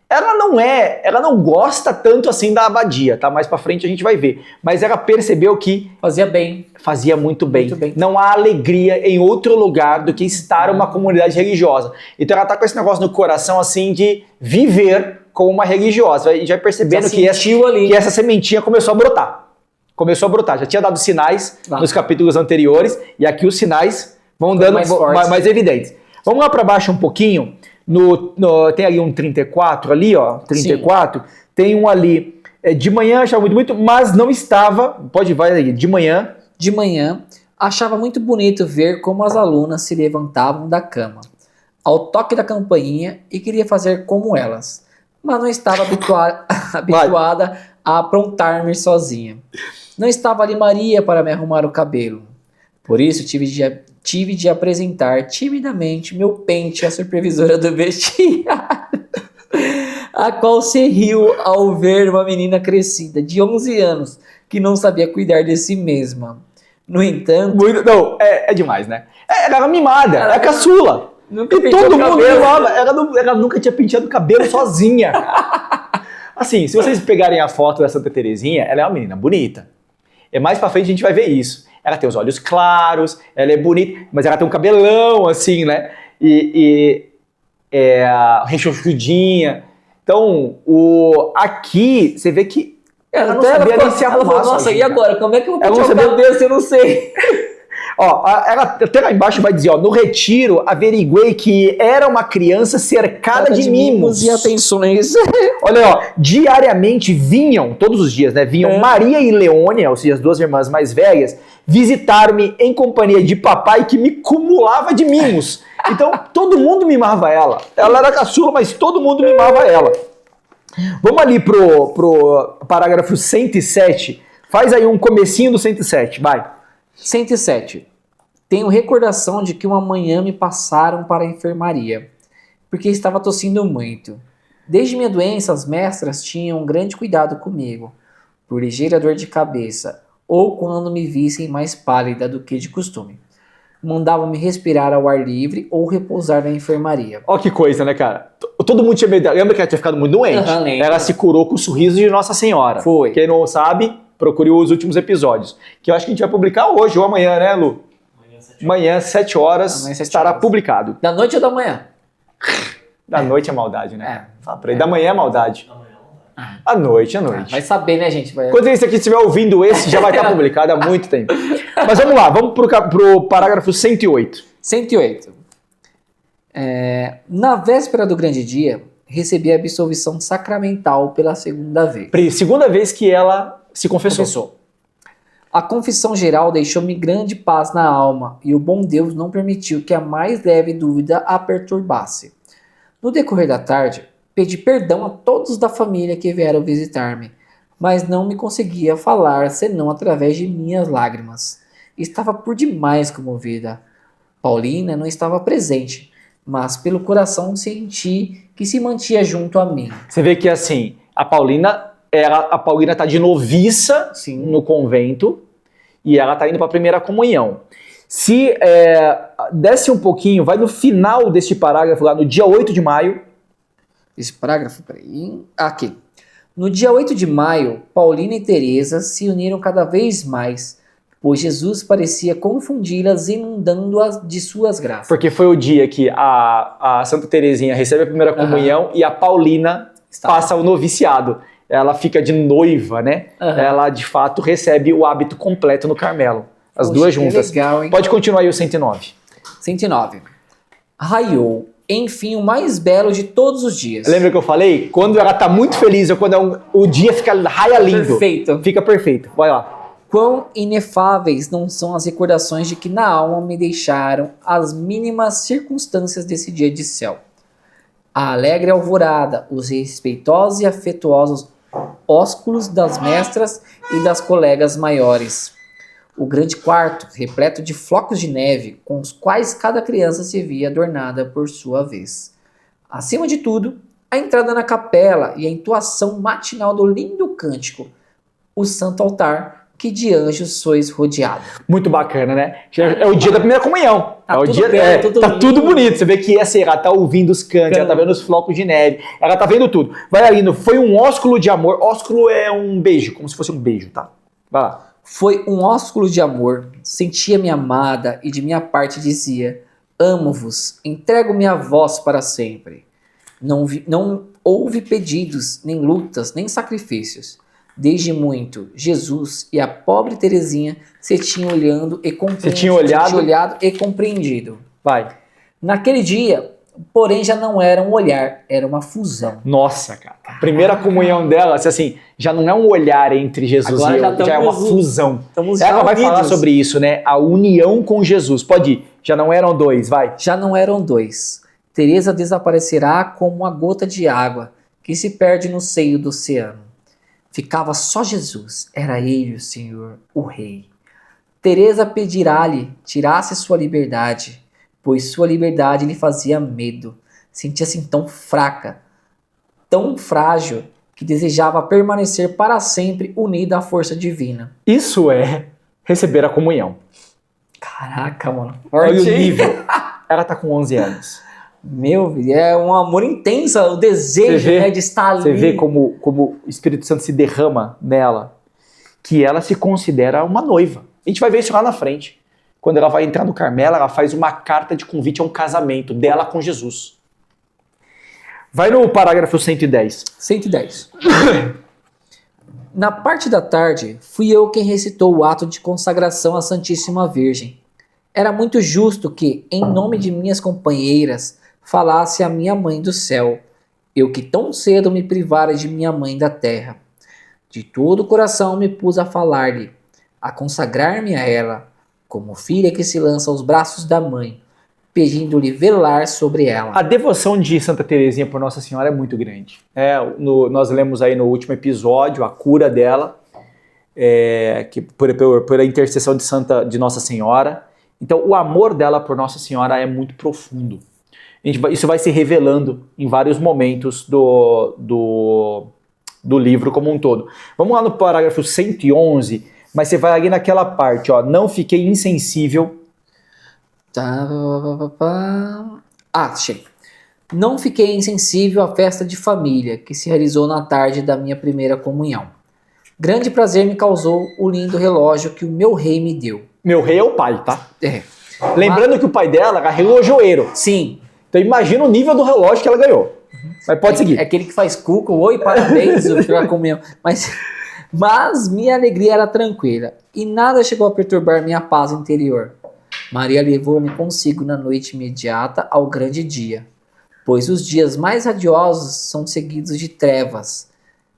Ela não gosta tanto assim da abadia, tá? Mais pra frente a gente vai ver. Mas ela percebeu que fazia muito bem. Não há alegria em outro lugar do que estar em uma comunidade religiosa. Então ela tá com esse negócio no coração assim de viver como uma religiosa. A gente vai percebendo que essa sementinha começou a brotar. Começou a brotar. Já tinha dado sinais Lá. nos capítulos anteriores, e aqui os sinais vão dando mais fortes. mais evidentes. Vamos lá para baixo um pouquinho. Tem ali um 34 ali, ó. 34. Tem um ali. De manhã achava muito, mas não estava. Vai aí, de manhã. De manhã, achava muito bonito ver como as alunas se levantavam da cama, ao toque da campainha, e queria fazer como elas, mas não estava habituada a aprontar-me sozinha. Não estava ali Maria para me arrumar o cabelo. Por isso tive de apresentar timidamente meu pente à supervisora do vestiário, a qual se riu ao ver uma menina crescida de 11 anos que não sabia cuidar de si mesma. No entanto, Não, é demais, né? Ela era mimada, é a caçula. nunca E penteou todo o mundo cabelo. mimava. Ela nunca tinha penteado o cabelo sozinha. Assim, se vocês pegarem a foto da Santa Terezinha, ela é uma menina bonita. Mais pra frente a gente vai ver isso. Ela tem os olhos claros, ela é bonita, mas ela tem um cabelão, assim, né? E rechonchudinha. Então, aqui, você vê que ela não sabia nem se arrumar. Nossa, sozinha, e agora? Como é que eu vou Ela não pentear o sabia- cabelo se eu não sei? Ó, ela até lá embaixo vai dizer, ó, no retiro averiguei que era uma criança cercada de mimos. e atenções. Olha, ó, diariamente vinham, todos os dias, né? Vinham Maria e Leônia, ou seja, as duas irmãs mais velhas, visitar-me em companhia de papai que me cumulava de mimos. Então, todo mundo mimava ela. Ela era caçula, mas todo mundo mimava ela. Vamos ali pro parágrafo 107. Faz aí um comecinho do 107, vai. 107. Tenho recordação de que uma manhã me passaram para a enfermaria, porque estava tossindo muito. Desde minha doença, as mestras tinham um grande cuidado comigo, por ligeira dor de cabeça, ou quando me vissem mais pálida do que de costume. Mandavam-me respirar ao ar livre ou repousar na enfermaria. Ó que coisa, né, cara? Todo mundo tinha medo dela. Lembra que ela tinha ficado muito doente? Aham, lembro. Ela se curou com o sorriso de Nossa Senhora. Foi. Quem não sabe, procure os últimos episódios. Que eu acho que a gente vai publicar hoje ou amanhã, né, Lu? Amanhã, 7 horas, Amanhã, 7 estará horas. publicado. Da noite ou da manhã? Da noite é maldade, né? É. Fala pra ele. Da manhã é maldade. À noite. Vai saber, né, gente? Quando esse aqui estiver ouvindo esse, já vai estar publicado há muito tempo. Mas vamos lá, vamos pro parágrafo 108. 108. Na véspera do grande dia, recebi a absolvição sacramental pela segunda vez. Segunda vez que ela se confessou. A confissão geral deixou-me grande paz na alma, e o bom Deus não permitiu que a mais leve dúvida a perturbasse. No decorrer da tarde, pedi perdão a todos da família que vieram visitar-me, mas não me conseguia falar senão através de minhas lágrimas. Estava por demais comovida. Paulina não estava presente, mas pelo coração senti que se mantinha junto a mim. Você vê que assim, a Paulina tá de noviça no convento e ela tá indo para a primeira comunhão. Se desce um pouquinho, vai no final deste parágrafo lá no dia 8 de maio. Esse parágrafo, peraí. Aqui. No dia 8 de maio, Paulina e Teresa se uniram cada vez mais, pois Jesus parecia confundi-las, inundando-as de suas graças. Porque foi o dia que a Santa Terezinha recebe a primeira comunhão e a Paulina passa o noviciado. Ela fica de noiva, né? Ela, de fato, recebe o hábito completo no Carmelo. As duas juntas. Legal, hein? Pode continuar aí o 109. 109. Raiou, enfim, o mais belo de todos os dias. Lembra que eu falei? Quando ela tá muito feliz ou quando o dia fica raia lindo. Perfeito. Fica perfeito. Vai lá. Quão inefáveis não são as recordações de que na alma me deixaram as mínimas circunstâncias desse dia de céu. A alegre alvorada, os respeitosos e afetuosos ósculos das mestras e das colegas maiores. O grande quarto, repleto de flocos de neve, com os quais cada criança se via adornada por sua vez. Acima de tudo, a entrada na capela e a entoação matinal do lindo cântico, o santo altar, que de anjos sois rodeado. Muito bacana, né? É o dia da primeira comunhão. Tá é o tudo dia, belo, tá tudo bonito. Você vê que ela tá ouvindo os cantos, ela tá vendo os flocos de neve, ela tá vendo tudo. Vai ali, foi um ósculo de amor. Ósculo é um beijo, como se fosse um beijo, tá? Vai lá. Foi um ósculo de amor, sentia-me amada e de minha parte dizia: amo-vos, entrego minha voz para sempre. Não houve pedidos, nem lutas, nem sacrifícios. Desde muito, Jesus e a pobre Terezinha se tinham olhado e compreendido. Vai. Naquele dia, porém, já não era um olhar, era uma fusão. Nossa, cara. A primeira comunhão dela, assim, já não é um olhar entre Jesus Agora e eu, já é uma fusão. Ela vai falar sobre isso, né? A união com Jesus. Pode ir. Já não eram dois, vai. Já não eram dois. Teresa desaparecerá como uma gota de água que se perde no seio do oceano. Ficava só Jesus, era ele o Senhor, o Rei. Teresa pedirá-lhe tirasse sua liberdade, pois sua liberdade lhe fazia medo. Sentia-se tão fraca, tão frágil, que desejava permanecer para sempre unida à força divina. Isso é receber a comunhão. Caraca, mano. Olha o nível. Ela tá com 11 anos. Meu, é um amor intenso, o desejo, né, de estar ali. Você vê como o Espírito Santo se derrama nela, que ela se considera uma noiva. A gente vai ver isso lá na frente. Quando ela vai entrar no Carmelo, ela faz uma carta de convite a um casamento dela com Jesus. Vai no parágrafo 110. 110. Na parte da tarde, fui eu quem recitou o ato de consagração à Santíssima Virgem. Era muito justo que, em nome de minhas companheiras, falasse a minha mãe do céu, eu que tão cedo me privara de minha mãe da terra. De todo o coração me pus a falar-lhe, a consagrar-me a ela, como filha que se lança aos braços da mãe, pedindo-lhe velar sobre ela. A devoção de Santa Teresinha por Nossa Senhora é muito grande. Nós lemos aí no último episódio a cura dela, que por a intercessão de Nossa Senhora. Então o amor dela por Nossa Senhora é muito profundo. Isso vai se revelando em vários momentos do livro como um todo. Vamos lá no parágrafo 111, mas você vai ali naquela parte, ó, não fiquei insensível. Achei. Não fiquei insensível à festa de família que se realizou na tarde da minha primeira comunhão. Grande prazer me causou o lindo relógio que o meu rei me deu. Meu rei é o pai, tá? É. Lembrando que o pai dela era relojoeiro. Sim. Então imagina o nível do relógio que ela ganhou. Mas pode seguir. É aquele que faz cuco, oi, parabéns, pela comunhão. Mas minha alegria era tranquila e nada chegou a perturbar minha paz interior. Maria levou-me consigo na noite imediata ao grande dia, pois os dias mais radiosos são seguidos de trevas.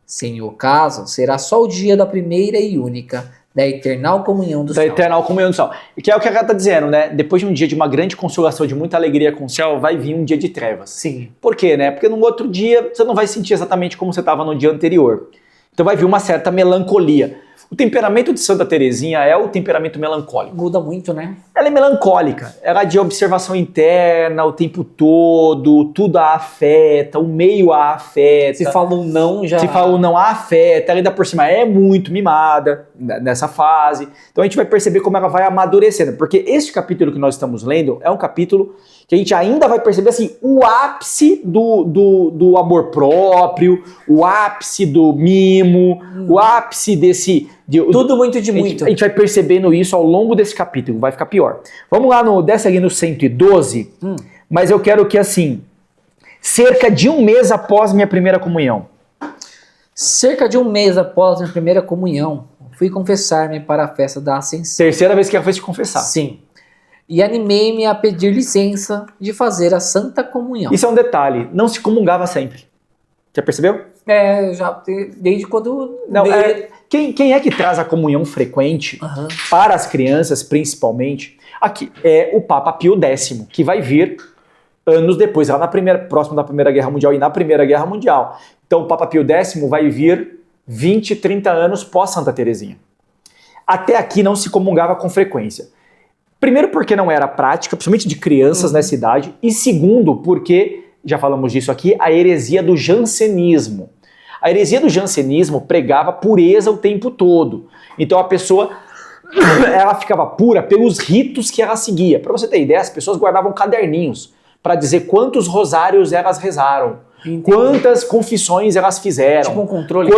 Sem o caso, será só o dia da primeira e única, da eternal comunhão do céu. Da eternal comunhão do céu. Que é o que ela está dizendo, né? Depois de um dia de uma grande consolação, de muita alegria com o céu, vai vir um dia de trevas. Sim. Por quê, né? Porque no outro dia você não vai sentir exatamente como você estava no dia anterior. Então vai vir uma certa melancolia. O temperamento de Santa Teresinha é o temperamento melancólico. Muda muito, né? Ela é melancólica. Ela é de observação interna o tempo todo, tudo a afeta, o meio a afeta. Se fala um não, já... Se fala um não, a afeta. Ela ainda por cima é muito mimada nessa fase. Então a gente vai perceber como ela vai amadurecendo. Porque este capítulo que nós estamos lendo é um capítulo que a gente ainda vai perceber assim, o ápice do amor próprio, o ápice do mimo, o ápice desse... Tudo muito de muito. A gente vai percebendo isso ao longo desse capítulo, vai ficar pior. Vamos lá, desce ali no 112, mas eu quero que assim, cerca de um mês após minha primeira comunhão. Cerca de um mês após minha primeira comunhão, fui confessar-me para a festa da Ascensão. Terceira vez que ela foi se confessar. Sim. E animei-me a pedir licença de fazer a Santa Comunhão. Isso é um detalhe, não se comungava sempre. Já percebeu? Já desde quando... Não, quem é que traz a comunhão frequente para as crianças, principalmente? Aqui é o Papa Pio X, que vai vir anos depois, lá próximo da Primeira Guerra Mundial e na Primeira Guerra Mundial. Então o Papa Pio X vai vir 20, 30 anos pós Santa Teresinha. Até aqui não se comungava com frequência. Primeiro porque não era prática, principalmente de crianças nessa idade, e segundo porque, já falamos disso aqui, a heresia do jansenismo. A heresia do jansenismo pregava pureza o tempo todo. Então a pessoa, ela ficava pura pelos ritos que ela seguia. Para você ter ideia, as pessoas guardavam caderninhos para dizer quantos rosários elas rezaram, Entendi. Quantas confissões elas fizeram. Tipo um controle.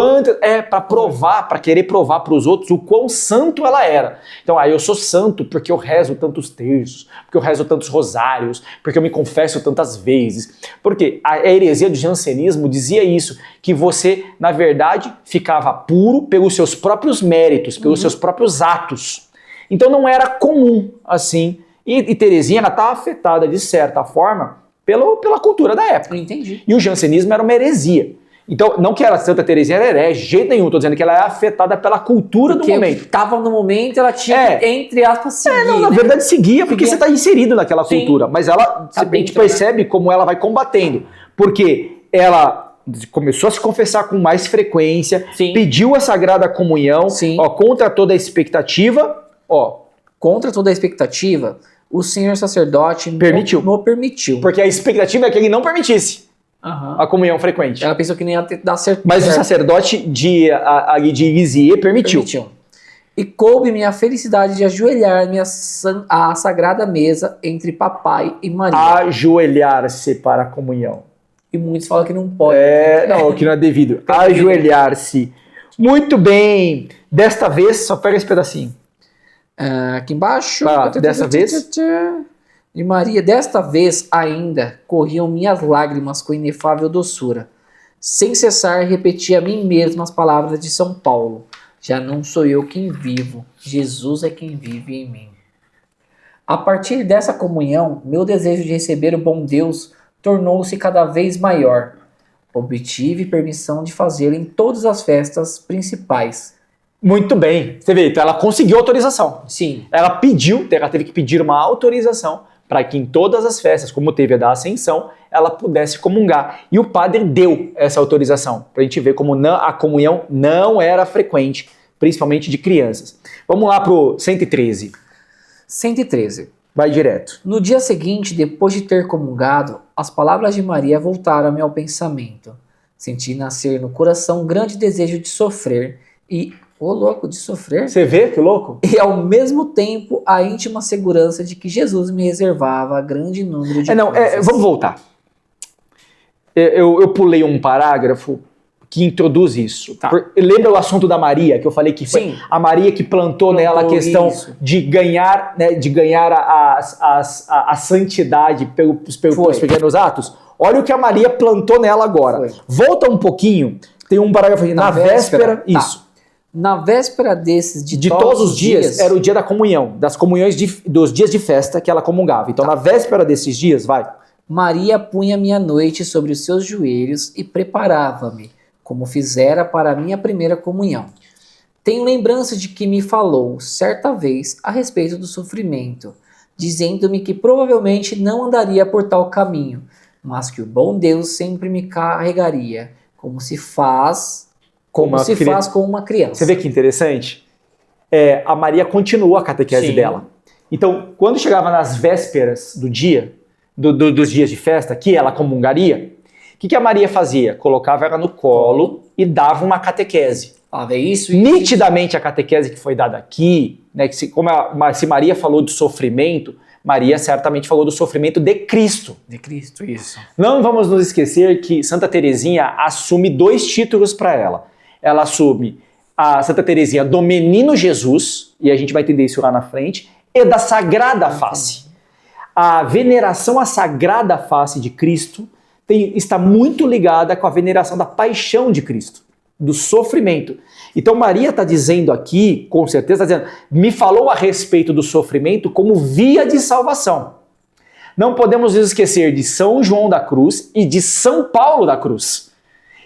Para provar, para querer provar para os outros o quão santo ela era. Então, eu sou santo porque eu rezo tantos terços, porque eu rezo tantos rosários, porque eu me confesso tantas vezes. Porque a heresia do jansenismo dizia isso, que você, na verdade, ficava puro pelos seus próprios méritos, pelos seus próprios atos. Então não era comum assim. E Teresinha estava afetada, de certa forma, pela cultura da época. Entendi. E o jansenismo era uma heresia. Então, não que a Santa Teresinha era herege, de jeito nenhum, estou dizendo que ela é afetada pela cultura do momento. Estava no momento, ela tinha, entre aspas, seguir. Na verdade seguia, porque você está inserido naquela cultura. Mas ela, a gente percebe como ela vai combatendo. Porque ela começou a se confessar com mais frequência, pediu a Sagrada Comunhão, contra toda a expectativa, Contra toda a expectativa, o senhor sacerdote não permitiu. Porque a expectativa é que ele não permitisse a comunhão frequente. Ela pensou que nem ia dar certo. Mas o sacerdote de Lisieux permitiu. E coube-me a felicidade de ajoelhar-me à sagrada mesa entre papai e Maria. Ajoelhar-se para a comunhão. E muitos falam que não pode. Que não é devido. Ajoelhar-se. Muito bem. Desta vez, só pega esse pedacinho. Aqui embaixo. Dessa vez. De Maria, desta vez ainda corriam minhas lágrimas com inefável doçura. Sem cessar, repetia a mim mesmo as palavras de São Paulo. Já não sou eu quem vivo, Jesus é quem vive em mim. A partir dessa comunhão, meu desejo de receber o bom Deus tornou-se cada vez maior. Obtive permissão de fazê-lo em todas as festas principais. Muito bem. Você vê, então ela conseguiu autorização. Sim. Ela teve que pedir uma autorização para que em todas as festas, como teve a da Ascensão, ela pudesse comungar. E o padre deu essa autorização, para a gente ver como a comunhão não era frequente, principalmente de crianças. Vamos lá para o 113. 113. Vai direto. No dia seguinte, depois de ter comungado, as palavras de Maria voltaram-me ao pensamento. Senti nascer no coração um grande desejo de sofrer e... louco, de sofrer. Você vê que louco? E ao mesmo tempo a íntima segurança de que Jesus me reservava grande número de coisas. Vamos voltar. Eu pulei um parágrafo que introduz isso. Lembra o assunto da Maria, que eu falei que foi a Maria que plantou nela a questão de ganhar, a santidade pelos pequenos atos? Olha o que a Maria plantou nela agora. Volta um pouquinho, tem um parágrafo aqui, na véspera. Isso. Na véspera desses de todos os dias, era o dia da comunhão, das comunhões dos dias de festa que ela comungava. Então, na véspera desses dias, Maria punha-me à noite sobre os seus joelhos e preparava-me, como fizera para a minha primeira comunhão. Tenho lembrança de que me falou, certa vez, a respeito do sofrimento, dizendo-me que provavelmente não andaria por tal caminho, mas que o bom Deus sempre me carregaria, como se faz com uma criança. Você vê que interessante? A Maria continuou a catequese dela. Então, quando chegava nas vésperas do dia, dos dias de festa, que ela comungaria, o que a Maria fazia? Colocava ela no colo e dava uma catequese. Nitidamente a catequese que foi dada aqui, se Maria falou de sofrimento, Maria certamente falou do sofrimento de Cristo. De Cristo, isso. Não vamos nos esquecer que Santa Teresinha assume 2 títulos para ela. Ela assume a Santa Teresinha do Menino Jesus, e a gente vai entender isso lá na frente, e da Sagrada Face. A veneração à Sagrada Face de Cristo está muito ligada com a veneração da paixão de Cristo, do sofrimento. Então Maria está dizendo aqui, com certeza, está dizendo, me falou a respeito do sofrimento como via de salvação. Não podemos nos esquecer de São João da Cruz e de São Paulo da Cruz,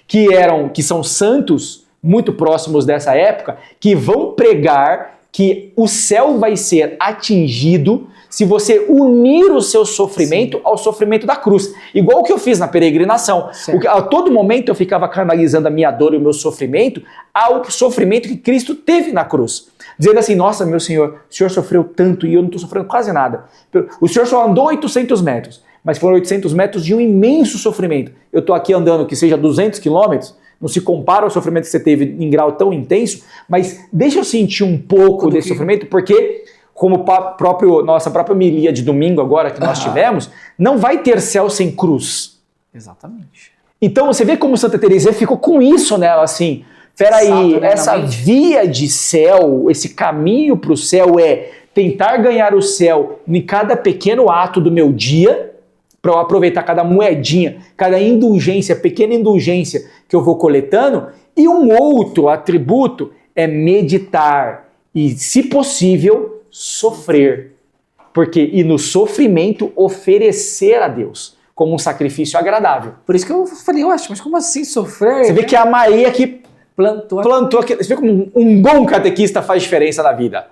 que são santos muito próximos dessa época, que vão pregar que o céu vai ser atingido se você unir o seu sofrimento ao sofrimento da cruz. Igual o que eu fiz na peregrinação. A todo momento eu ficava canalizando a minha dor e o meu sofrimento ao sofrimento que Cristo teve na cruz. Dizendo assim, nossa, meu Senhor, o Senhor sofreu tanto e eu não estou sofrendo quase nada. O Senhor só andou 800 metros, mas foram 800 metros de um imenso sofrimento. Eu estou aqui andando que seja 200 quilômetros, não se compara ao sofrimento que você teve em grau tão intenso, mas deixa eu sentir um pouco desse sofrimento, porque, como nossa própria homilia de domingo agora que nós tivemos, não vai ter céu sem cruz. Exatamente. Então você vê como Santa Teresinha ficou com isso nela, assim, peraí, Salto, né, essa na mente. via de céu, esse caminho para o céu é tentar ganhar o céu em cada pequeno ato do meu dia, para eu aproveitar cada moedinha, cada indulgência, pequena indulgência que eu vou coletando, e um outro atributo é meditar e, se possível, sofrer. E no sofrimento oferecer a Deus como um sacrifício agradável. Por isso que eu falei, mas como assim sofrer? Você vê que a Maria que plantou aquilo. Você vê como um bom catequista faz diferença na vida.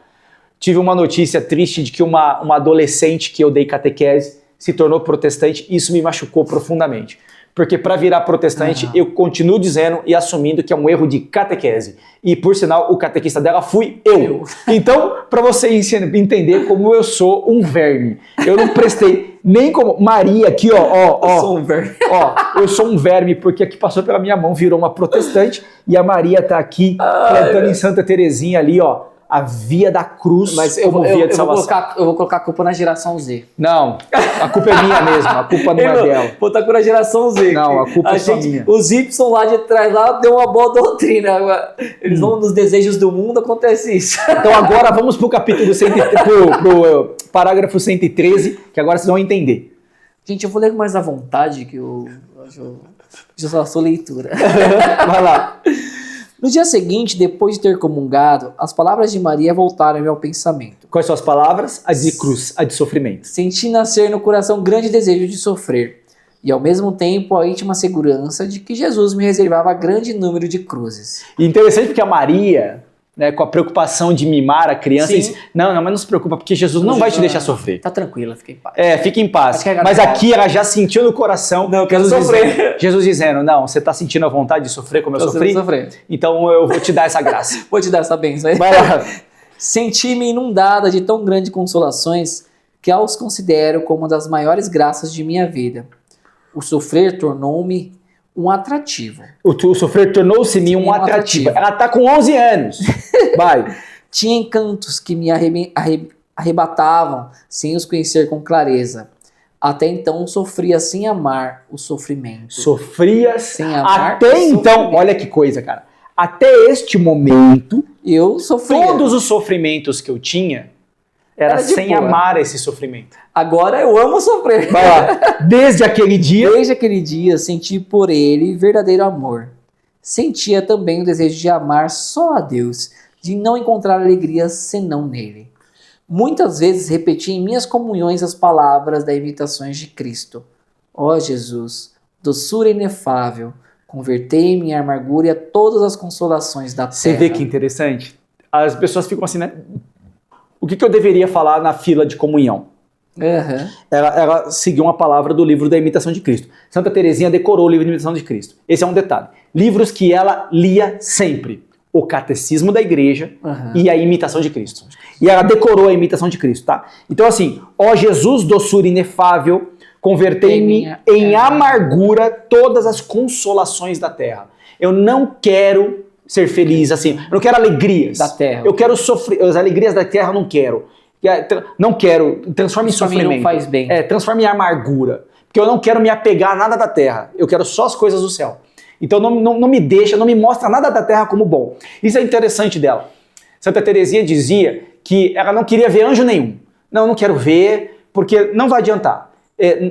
Tive uma notícia triste de que uma adolescente que eu dei catequese se tornou protestante. Isso me machucou profundamente. Porque para virar protestante, eu continuo dizendo e assumindo que é um erro de catequese. E, por sinal, o catequista dela fui eu. Então, para você entender como eu sou um verme. Eu não prestei nem como... Maria aqui, ó. Eu sou um verme. Ó, eu sou um verme, porque aqui passou pela minha mão, virou uma protestante. E a Maria tá aqui, plantando em Santa Teresinha ali, ó. A via da cruz como via de salvação. Eu vou colocar a culpa na geração Z. Não, a culpa é minha mesmo, a culpa não é dela. Vou estar com a geração Z. Não, a culpa é só minha. Os Y lá de trás lá deu uma boa doutrina. Eles vão nos desejos do mundo, acontece isso. Então agora vamos pro capítulo pro parágrafo 113, que agora vocês vão entender. Gente, eu vou ler com mais à vontade, que eu só sou leitura. Vai lá. No dia seguinte, depois de ter comungado, as palavras de Maria voltaram ao pensamento. Quais são as palavras? A de cruz, a de sofrimento. Senti nascer no coração grande desejo de sofrer, e ao mesmo tempo a íntima segurança de que Jesus me reservava grande número de cruzes. E interessante porque a Maria, né, com a preocupação de mimar a criança, disse, não, mas não se preocupa, porque Jesus não vai te deixar sofrer. Tá tranquila, fica em paz. Fica em paz. Mas aqui ela já sentiu no coração. Não, eu quero sofrer. Jesus dizendo, não, você tá sentindo a vontade de sofrer como eu sofri? Sofrer. Então eu vou te dar essa graça. Vou te dar essa bênção aí. Vai lá. Senti-me inundada de tão grandes consolações que os considero como uma das maiores graças de minha vida. O sofrer tornou-me um atrativo. O sofrer tornou-se-me um atrativo. Ela tá com 11 anos. Vai. Tinha encantos que me arrebatavam sem os conhecer com clareza. Até então sofria sem amar o sofrimento. Sofria sem amar até o então, sofrimento. Olha que coisa, cara. Até este momento, eu sofria. Todos os sofrimentos que eu tinha era sem amar esse sofrimento. Agora eu amo sofrer. Vai lá. Desde aquele dia, senti por ele verdadeiro amor. Sentia também o desejo de amar só a Deus, de não encontrar alegria senão nele. Muitas vezes repeti em minhas comunhões as palavras das imitações de Cristo. Ó Jesus, doçura inefável, convertei-me em amargura e a todas as consolações da terra. Você vê que interessante? As pessoas ficam assim, né? O que eu deveria falar na fila de comunhão? Uhum. Ela seguiu uma palavra do livro da Imitação de Cristo. Santa Teresinha decorou o livro da Imitação de Cristo. Esse é um detalhe. Livros que ela lia sempre. O Catecismo da Igreja e a Imitação de Cristo. E ela decorou a Imitação de Cristo, tá? Então assim, ó Jesus, doçura inefável, convertei-me em amargura todas as consolações da terra. Eu não quero ser feliz assim, eu não quero alegrias da terra. Eu quero sofrer, as alegrias da terra eu não quero. Não quero, transforma em sofrimento. Não faz bem. Transforma em amargura. Porque eu não quero me apegar a nada da terra. Eu quero só as coisas do céu. Então não me deixa, não me mostra nada da terra como bom. Isso é interessante dela. Santa Teresinha dizia que ela não queria ver anjo nenhum. Não quero ver, porque não vai adiantar.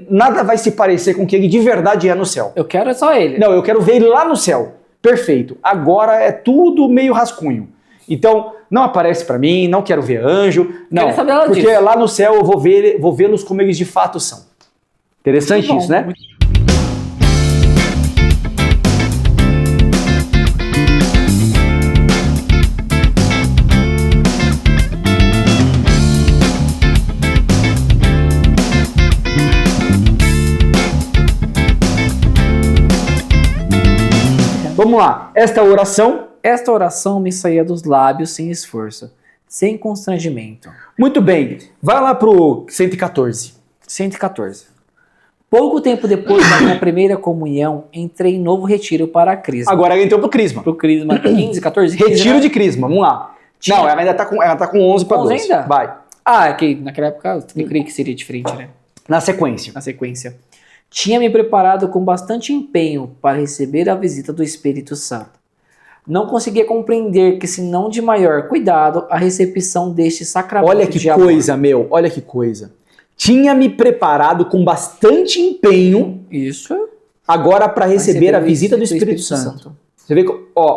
Nada vai se parecer com o que ele de verdade é no céu. Eu quero só ele. Não, eu quero ver ele lá no céu. Perfeito. Agora é tudo meio rascunho. Então, não aparece pra mim, não quero ver anjo. Não, porque disso. Lá no céu eu vou vê-los como eles de fato são. Interessante isso, né? Vamos lá. Esta oração me saía dos lábios sem esforço, sem constrangimento. Muito bem. Vai lá pro 114. 114. Pouco tempo depois da minha primeira comunhão, entrei em novo retiro para a Crisma. Agora ela entrou pro Crisma. Pro Crisma 15, 14, 15. Retiro de Crisma, vamos lá. Não, ela ainda tá com 11 para 12. Ainda? Vai. Que naquela época eu creio que seria diferente, né? Na sequência. Na sequência. Tinha me preparado com bastante empenho para receber a visita do Espírito Santo. Não conseguia compreender que, se não de maior cuidado, a recepção deste sacramento Olha que de amor. coisa, meu, olha que coisa. Tinha me preparado com bastante empenho Isso. agora para receber a o visita do Espírito Santo. Você vê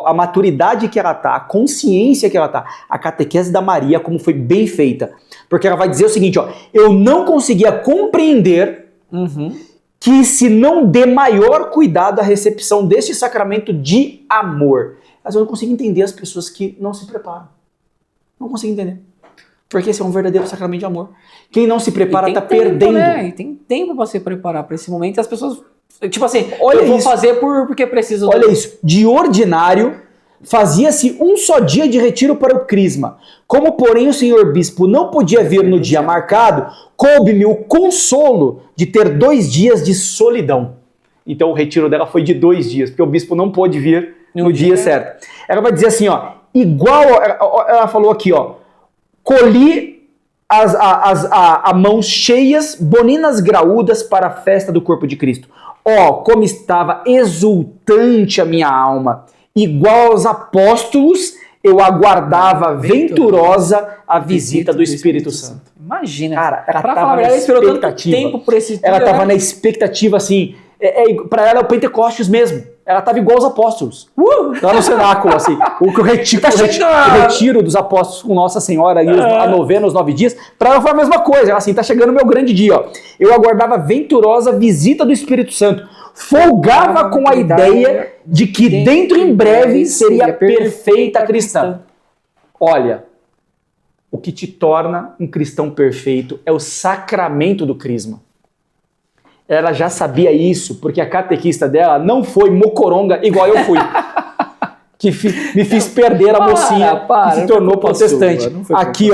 a maturidade que ela tá, a consciência que ela tá, a catequese da Maria, como foi bem feita. Porque ela vai dizer o seguinte, eu não conseguia compreender que se não dê maior cuidado à recepção deste sacramento de amor. Mas eu não consigo entender as pessoas que não se preparam. Não consigo entender. Porque esse é um verdadeiro sacramento de amor. Quem não se prepara tá perdendo. Né? E tem tempo para se preparar para esse momento e as pessoas... Tipo assim, olha eu vou isso. fazer porque preciso... Olha isso. De ordinário, fazia-se um só dia de retiro para o crisma. Como, porém, o senhor bispo não podia vir no dia marcado, coube-me o consolo de ter 2 dias de solidão. Então o retiro dela foi de 2 dias, porque o bispo não pôde vir no dia certo. Ela vai dizer assim, igual, ela falou aqui, colhi a mãos cheias, boninas graúdas para a festa do corpo de Cristo. Como estava exultante a minha alma. Igual aos apóstolos, eu aguardava venturosa a visita do Espírito Santo. Imagina. Cara, ela pra estava na ela esperou tanto expectativa. tempo por esse dia. Ela estava na expectativa, assim, para ela é o Pentecostes mesmo. Ela estava igual aos apóstolos. Lá no cenáculo, assim. O retiro dos apóstolos com Nossa Senhora e a novena, os 9 dias, para ela foi a mesma coisa. Ela assim, tá chegando o meu grande dia. Eu aguardava venturosa visita do Espírito Santo. Folgava com a ideia de que dentro em breve seria perfeita cristã. Olha, o que te torna um cristão perfeito é o sacramento do crisma. Ela já sabia isso, porque a catequista dela não foi mocoronga igual eu fui. Que me fiz perder a mocinha que se tornou protestante. Aqui,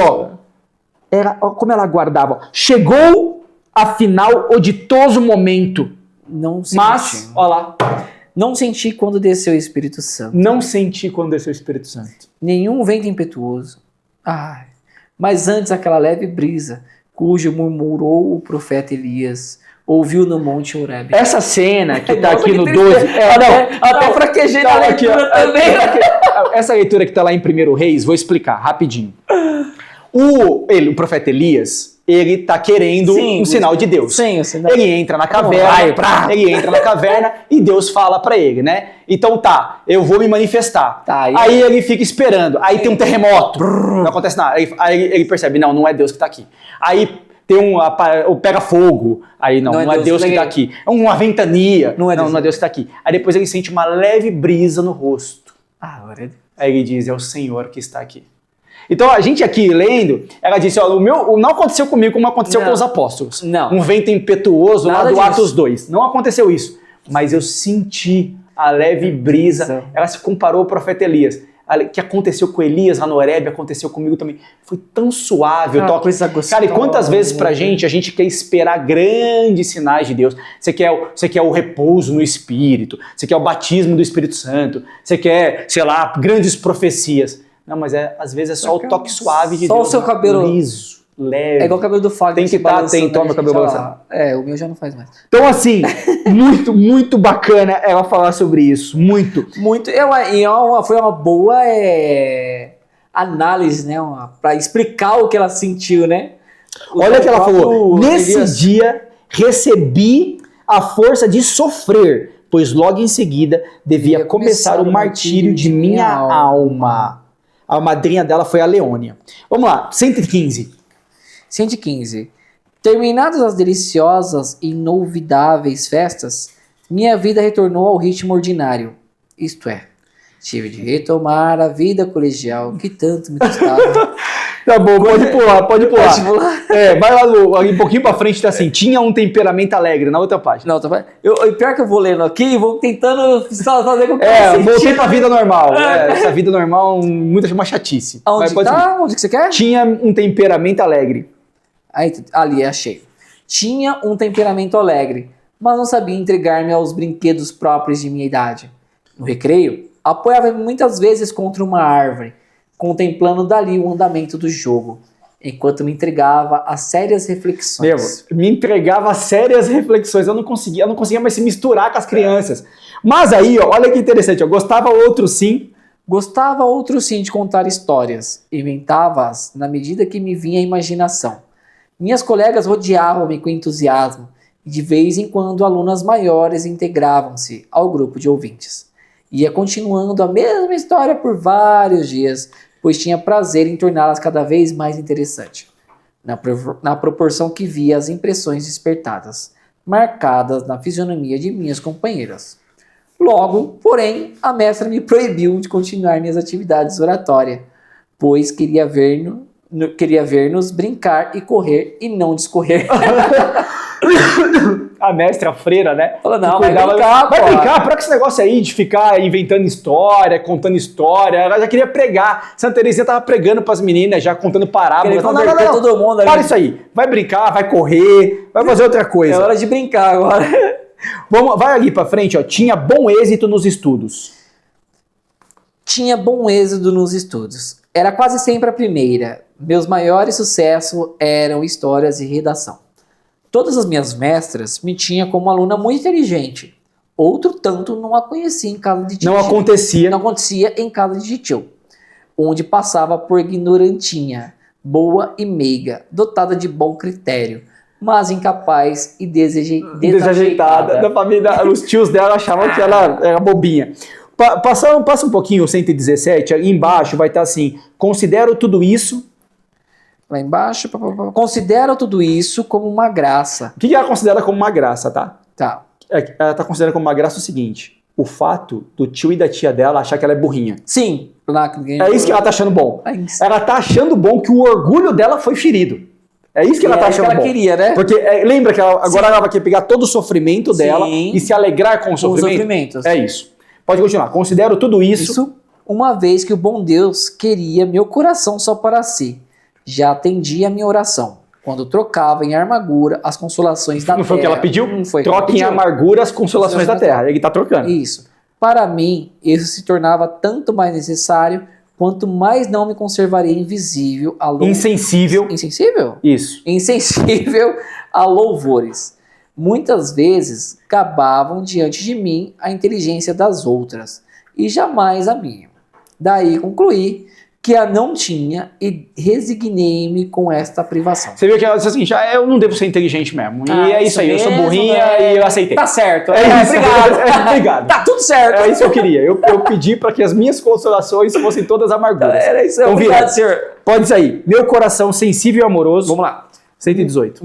como ela aguardava. Chegou, afinal, o ditoso momento. Não senti. Mas, olha lá. Não senti quando desceu o Espírito Santo. Não senti quando desceu o Espírito Santo. Nenhum vento impetuoso. Mas antes aquela leve brisa, cujo murmurou o profeta Elias, ouviu no Monte Horebe. Essa cena que tá aqui no 12... Até fraquejei na leitura também. Essa leitura que tá lá em 1 Reis, vou explicar rapidinho. O profeta Elias, ele tá querendo um sinal de Deus. Sim, ele entra na caverna, e Deus fala pra ele, né? Então eu vou me manifestar. Aí ele fica esperando. Aí tem um terremoto. Não acontece nada. Aí ele percebe, não é Deus que tá aqui. Aí tem pega fogo, aí não é Deus que tá aqui. É uma ventania, não é Deus que tá aqui. Aí depois ele sente uma leve brisa no rosto. Aí ele diz, é o Senhor que está aqui. Então a gente aqui lendo, ela disse, não aconteceu comigo como aconteceu com os apóstolos. Um vento impetuoso lá do Atos 2. Não aconteceu isso. Mas eu senti a leve brisa. Ela se comparou ao profeta Elias. O que aconteceu com Elias lá no Horebe, aconteceu comigo também. Foi tão suave. Coisa gostosa. Cara, e quantas vezes pra gente, a gente quer esperar grandes sinais de Deus. Você quer o repouso no Espírito, você quer o batismo do Espírito Santo, você quer, sei lá, grandes profecias. Não, mas às vezes é só o toque suave de Deus. Só o seu cabelo liso, leve. É igual o cabelo do Fagner. Tem que estar atento ao meu cabelo balançando. O meu já não faz mais. Então, assim, muito, muito bacana ela falar sobre isso. Muito. Muito. Foi uma boa análise, né? Pra explicar o que ela sentiu, né? Olha o que ela falou. Nesse dia, recebi a força de sofrer, pois logo em seguida devia começar o martírio de minha alma. A madrinha dela foi a Leônia. Vamos lá, 115. 115. Terminadas as deliciosas e inolvidáveis festas, minha vida retornou ao ritmo ordinário. Isto é, tive de retomar a vida colegial que tanto me custava. Tá bom, pode pular. Vai lá um pouquinho pra frente, tá assim, tinha um temperamento alegre, na outra página. Pior que eu vou lendo aqui e vou tentando fazer com que voltei pra vida normal. Essa vida normal, uma chatice. Onde que você quer? Tinha um temperamento alegre. Ali, achei. Tinha um temperamento alegre, mas não sabia entregar-me aos brinquedos próprios de minha idade. No recreio, apoiava-me muitas vezes contra uma árvore, contemplando dali o andamento do jogo. enquanto me entregava a sérias Meu, reflexões. me entregava sérias reflexões, eu não conseguia mais se misturar com as crianças. Mas aí, ó, olha que interessante, eu gostava outro sim. Gostava outro sim de contar histórias, inventava-as na medida que me vinha a imaginação. Minhas colegas rodeavam-me com entusiasmo e de vez em quando alunas maiores integravam-se ao grupo de ouvintes. Ia continuando a mesma história por vários dias, pois tinha prazer em torná-las cada vez mais interessante, na proporção que via as impressões despertadas, marcadas na fisionomia de minhas companheiras. Logo, porém, a mestra me proibiu de continuar minhas atividades oratórias, pois queria ver-nos brincar e correr e não discorrer. A mestra, a freira, né? Falou, não, que vai cuidava- brincar, vai pô. brincar, para com esse negócio aí de ficar inventando história, contando história. Ela já queria pregar. Santa Teresinha tava pregando pras meninas, já contando parábolas. Queria Não, converter todo mundo ali. para isso aí. Vai brincar, vai correr, vai fazer outra É coisa. hora de brincar agora. Vai ali pra frente, ó. Tinha bom êxito nos estudos. Tinha bom êxito nos estudos. Era quase sempre a primeira. Meus maiores sucessos eram histórias e redação. Todas as minhas mestras me tinham como aluna muito inteligente. Outro tanto não a conhecia em casa de tio. Não acontecia. Não acontecia em casa de tio, onde passava por ignorantinha, boa e meiga, dotada de bom critério, mas incapaz e Desajeitada da família. Os tios dela achavam que ela era bobinha. Passa um pouquinho o 117, ali embaixo vai estar assim: considero tudo isso. Lá embaixo, considero tudo isso como uma graça. O que ela considera como uma graça, tá? Tá. Ela tá considerando como uma graça o seguinte: o fato do tio e da tia dela achar que ela é burrinha. Sim. É isso que ela tá achando bom. É isso. Ela tá achando bom que o orgulho dela foi ferido. É isso que ela tá achando ela bom. queria, né? Porque lembra que agora ela vai querer pegar todo o sofrimento dela e se alegrar com o Com os sofrimento? sofrimentos. É isso. Pode continuar. Considero tudo isso. Uma vez que o bom Deus queria meu coração só para si, já atendia a minha oração, quando trocava em amargura as consolações da terra. Não foi o que ela pediu? Não foi o que ela Troque em pediu. amargura as consolações da terra. Ele tá trocando. Isso. Para mim, isso se tornava tanto mais necessário, quanto mais não me conservaria invisível a Insensível. Insensível? Isso. Insensível a louvores. Muitas vezes gabavam diante de mim a inteligência das outras, e jamais a minha. Daí concluí que a não tinha e resignei-me com esta privação. Você viu que ela disse assim: eu não devo ser inteligente mesmo. E é isso aí, eu sou mesmo, burrinha né? e eu aceitei. Tá certo. É isso. Obrigado. Obrigado. Tá tudo certo. É isso que eu queria. Eu pedi para que as minhas consolações fossem todas amarguras. Era isso. Então, Obrigado, vira. senhor. Pode sair. Meu coração sensível e amoroso. Vamos lá. 118.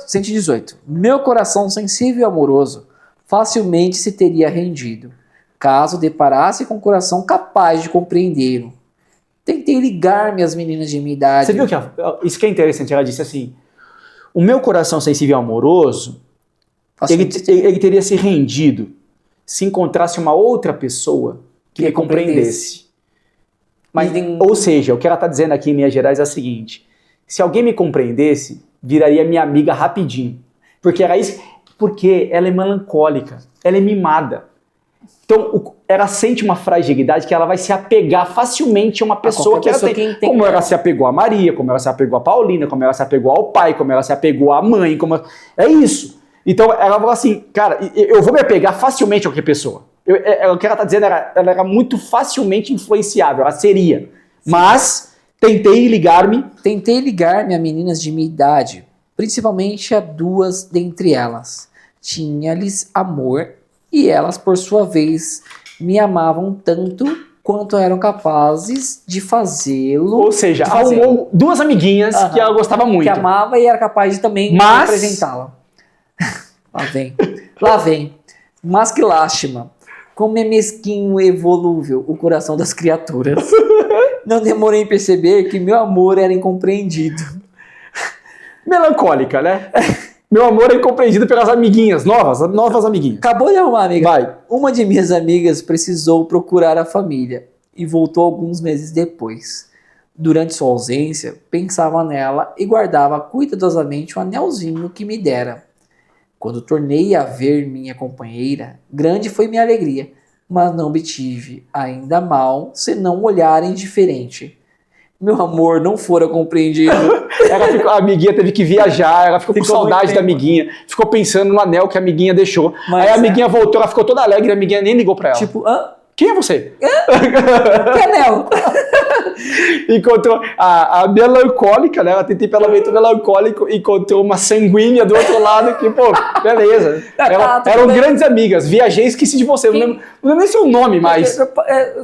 118. Meu coração sensível e amoroso facilmente se teria rendido, caso deparasse com um coração capaz de compreendê-lo. Tentei ligar-me às meninas de minha idade. Você viu que isso que é interessante? Ela disse assim: o meu coração sensível e amoroso, ele teria se rendido se encontrasse uma outra pessoa que me compreendesse. Mas Ou seja, o que ela está dizendo aqui em linhas gerais é o seguinte: se alguém me compreendesse, viraria minha amiga rapidinho. Porque era isso. Porque ela é melancólica, ela é mimada. Então, ela sente uma fragilidade que ela vai se apegar facilmente a uma pessoa que ela tem. Como ela se apegou a Maria, como ela se apegou a Paulina, como ela se apegou ao pai, como ela se apegou à mãe. É isso. Então, ela falou assim: cara, eu vou me apegar facilmente a qualquer pessoa. O que ela está dizendo ela era muito facilmente influenciável, ela seria. Sim. Mas tentei ligar-me a meninas de minha idade, principalmente a duas dentre elas. Tinha-lhes amor e elas, por sua vez, me amavam tanto quanto eram capazes de fazê-lo. Ou seja, arrumou duas amiguinhas que ela gostava muito. Que amava e era capaz de também representá-la. Lá vem. Mas que lástima. Como é mesquinho e volúvel o coração das criaturas. Não demorei em perceber que meu amor era incompreendido. Melancólica, né? Meu amor é incompreendido pelas amiguinhas, novas amiguinhas. Acabou de arrumar, amiga. Vai. Uma de minhas amigas precisou procurar a família e voltou alguns meses depois. Durante sua ausência, pensava nela e guardava cuidadosamente o anelzinho que me dera. Quando tornei a ver minha companheira, grande foi minha alegria, mas não obtive ainda mal, senão um olhar indiferente. meu amor não fora compreendido. A amiguinha teve que viajar, ela ficou com Ficou muito saudade da tempo. amiguinha, ficou pensando no anel que a amiguinha deixou. Mas Aí a amiguinha voltou, ela ficou toda alegre, a amiguinha nem ligou pra ela. Tipo, Quem é você? que anel? Encontrou a melancólica, né? Ela tem temperamento melancólico, encontrou uma sanguínea do outro lado que, pô, beleza. Tudo Eram bem. grandes amigas. Viajei, esqueci de você. Não lembro nem seu nome mais.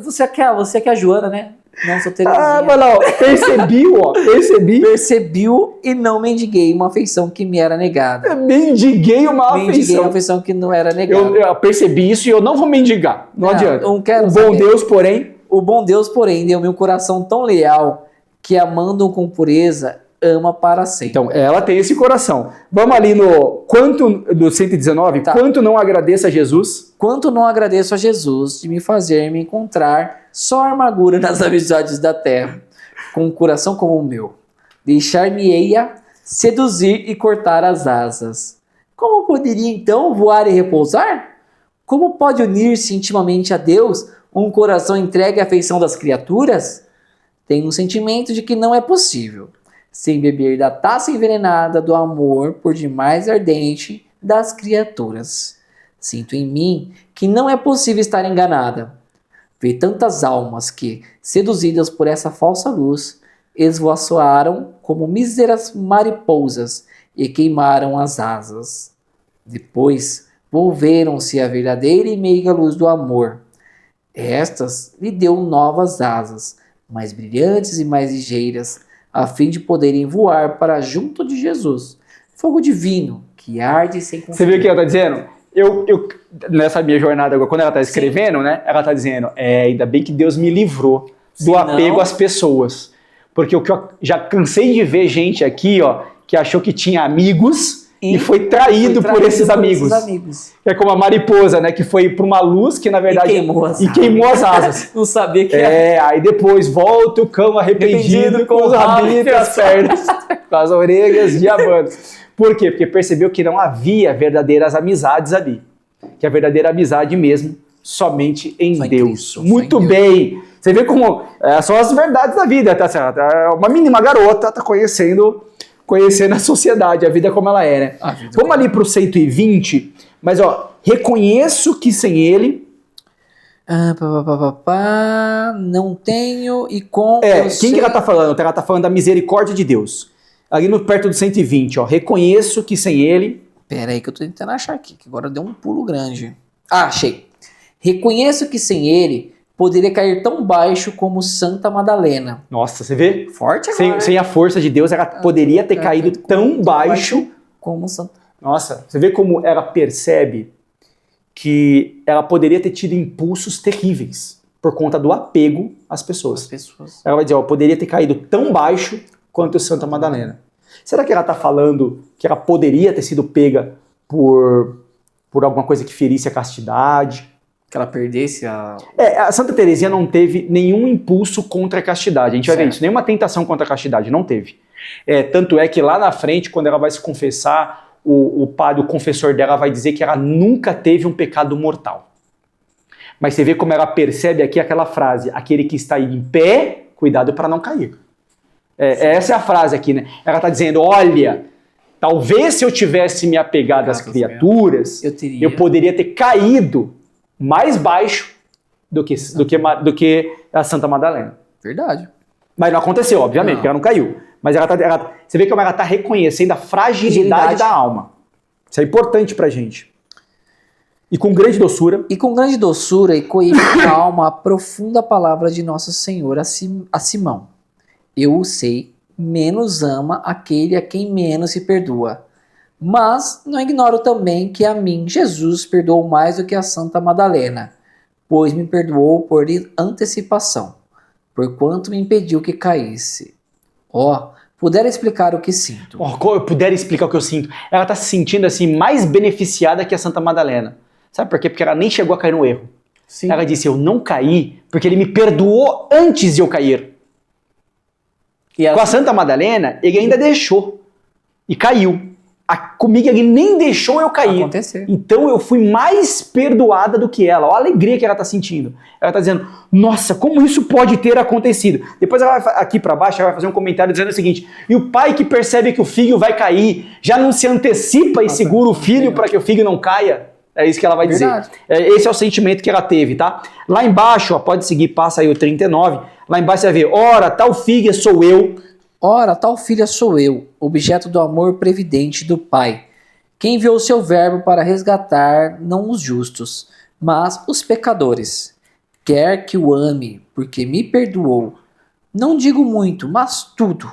Você que é a Joana, né? Não, sou Ah, Terezinha. mas não, percebi. Percebi-o e não mendiguei uma afeição que me era negada. Mendiguei uma Mendiguei afeição. uma afeição que não era negada. Eu percebi isso e eu não vou mendigar. Não adianta. Não quero O bom saber. Deus, porém, O bom Deus, porém, deu-me um coração tão leal que, amando com pureza, ama para sempre. então, ela tem esse coração. Vamos ali no quanto do 119, Tá. quanto não agradeça a Jesus. Quanto não agradeço a Jesus de me fazer me encontrar só amargura nas amizades da terra, com um coração como o meu. Deixar-me-eia seduzir e cortar as asas. Como poderia então voar e repousar? Como pode unir-se intimamente a Deus um coração entregue à afeição das criaturas? Tenho um sentimento de que não é possível, sem beber da taça envenenada do amor por demais ardente das criaturas. Sinto em mim que não é possível estar enganada. Ver tantas almas que, seduzidas por essa falsa luz, esvoaçaram como míseras mariposas e queimaram as asas. Depois, volveram-se à verdadeira e meiga luz do amor. Estas lhe deu novas asas, mais brilhantes e mais ligeiras, a fim de poderem voar para junto de Jesus. Fogo divino, que arde sem Você viu o que ela está dizendo? Nessa minha jornada, agora, quando ela está escrevendo, né? Ela está dizendo, ainda bem que Deus me livrou do Senão- apego às pessoas. Porque o que eu já cansei de ver gente aqui, ó, que achou que tinha amigos e foi traído por esses amigos. É como a mariposa, né? Que foi para uma luz que, na verdade... E queimou as asas. Não sabia que Aí depois volta o cão arrependido com os rabinhos e as pernas, com as orelhas diabando. Por quê? Porque percebeu que não havia verdadeiras amizades ali. Que a verdadeira amizade mesmo, somente em Só em Deus. Cristo, só Muito em Deus. bem. Você vê como são as verdades da vida. Tá certo? Uma mínima garota tá conhecendo a sociedade, a vida como ela é, né? Vamos ali pro 120, mas ó, reconheço que sem ele... Não tenho e com... Quem que ela tá falando? Ela tá falando da misericórdia de Deus. Ali no perto do 120, ó, reconheço que sem ele... Pera aí que eu tô tentando achar aqui, que agora deu um pulo grande. Achei. Reconheço que sem ele poderia cair tão baixo como Santa Madalena. Nossa, você vê? Forte agora. Sem a força de Deus, ela poderia ter caído tão baixo. Como Santa... Nossa, você vê como ela percebe que ela poderia ter tido impulsos terríveis por conta do apego às pessoas. Ela vai dizer, ó, poderia ter caído tão baixo quanto Santa Madalena. Será que ela está falando que ela poderia ter sido pega por alguma coisa que ferisse a castidade? Que ela perdesse a... A Santa Teresinha não teve nenhum impulso contra a castidade. A gente vai ver isso. Nenhuma tentação contra a castidade. Não teve. Tanto é que lá na frente, quando ela vai se confessar, o padre, o confessor dela vai dizer que ela nunca teve um pecado mortal. Mas você vê como ela percebe aqui aquela frase, aquele que está em pé, cuidado para não cair. Essa é a frase aqui, né? Ela está dizendo, olha, talvez se eu tivesse me apegado às criaturas, eu poderia ter caído mais baixo do que a Santa Madalena. Verdade. Mas não aconteceu, obviamente, porque ela não caiu. Mas você vê como ela está reconhecendo a fragilidade da alma. Isso é importante pra gente. E com grande doçura. E com grande doçura e coíbe a alma a profunda palavra de Nosso Senhor a Simão. Eu o sei, menos ama aquele a quem menos se perdoa. Mas não ignoro também que a mim Jesus perdoou mais do que a Santa Madalena, pois me perdoou por antecipação, porquanto me impediu que caísse. Pudera explicar o que sinto. Eu puder explicar o que eu sinto. Ela está se sentindo assim mais beneficiada que a Santa Madalena. Sabe por quê? Porque ela nem chegou a cair no erro. Sim. Ela disse, eu não caí porque ele me perdoou antes de eu cair. Com a Santa Madalena, ele ainda deixou e caiu. Comigo ele nem deixou eu cair. Acontecer. Então eu fui mais perdoada do que ela. Olha a alegria que ela está sentindo. Ela está dizendo, nossa, como isso pode ter acontecido? Depois ela vai aqui para baixo, ela vai fazer um comentário dizendo o seguinte, e o pai que percebe que o filho vai cair, já não se antecipa e segura o filho para que o filho não caia? É isso que ela vai dizer. Esse é o sentimento que ela teve, tá? Lá embaixo, ó, pode seguir, passa aí o 39. Lá embaixo você vai ver, ora, tal filha sou eu. Ora, tal filha sou eu, objeto do amor previdente do Pai, que enviou seu verbo para resgatar não os justos, mas os pecadores. Quer que o ame, porque me perdoou. Não digo muito, mas tudo.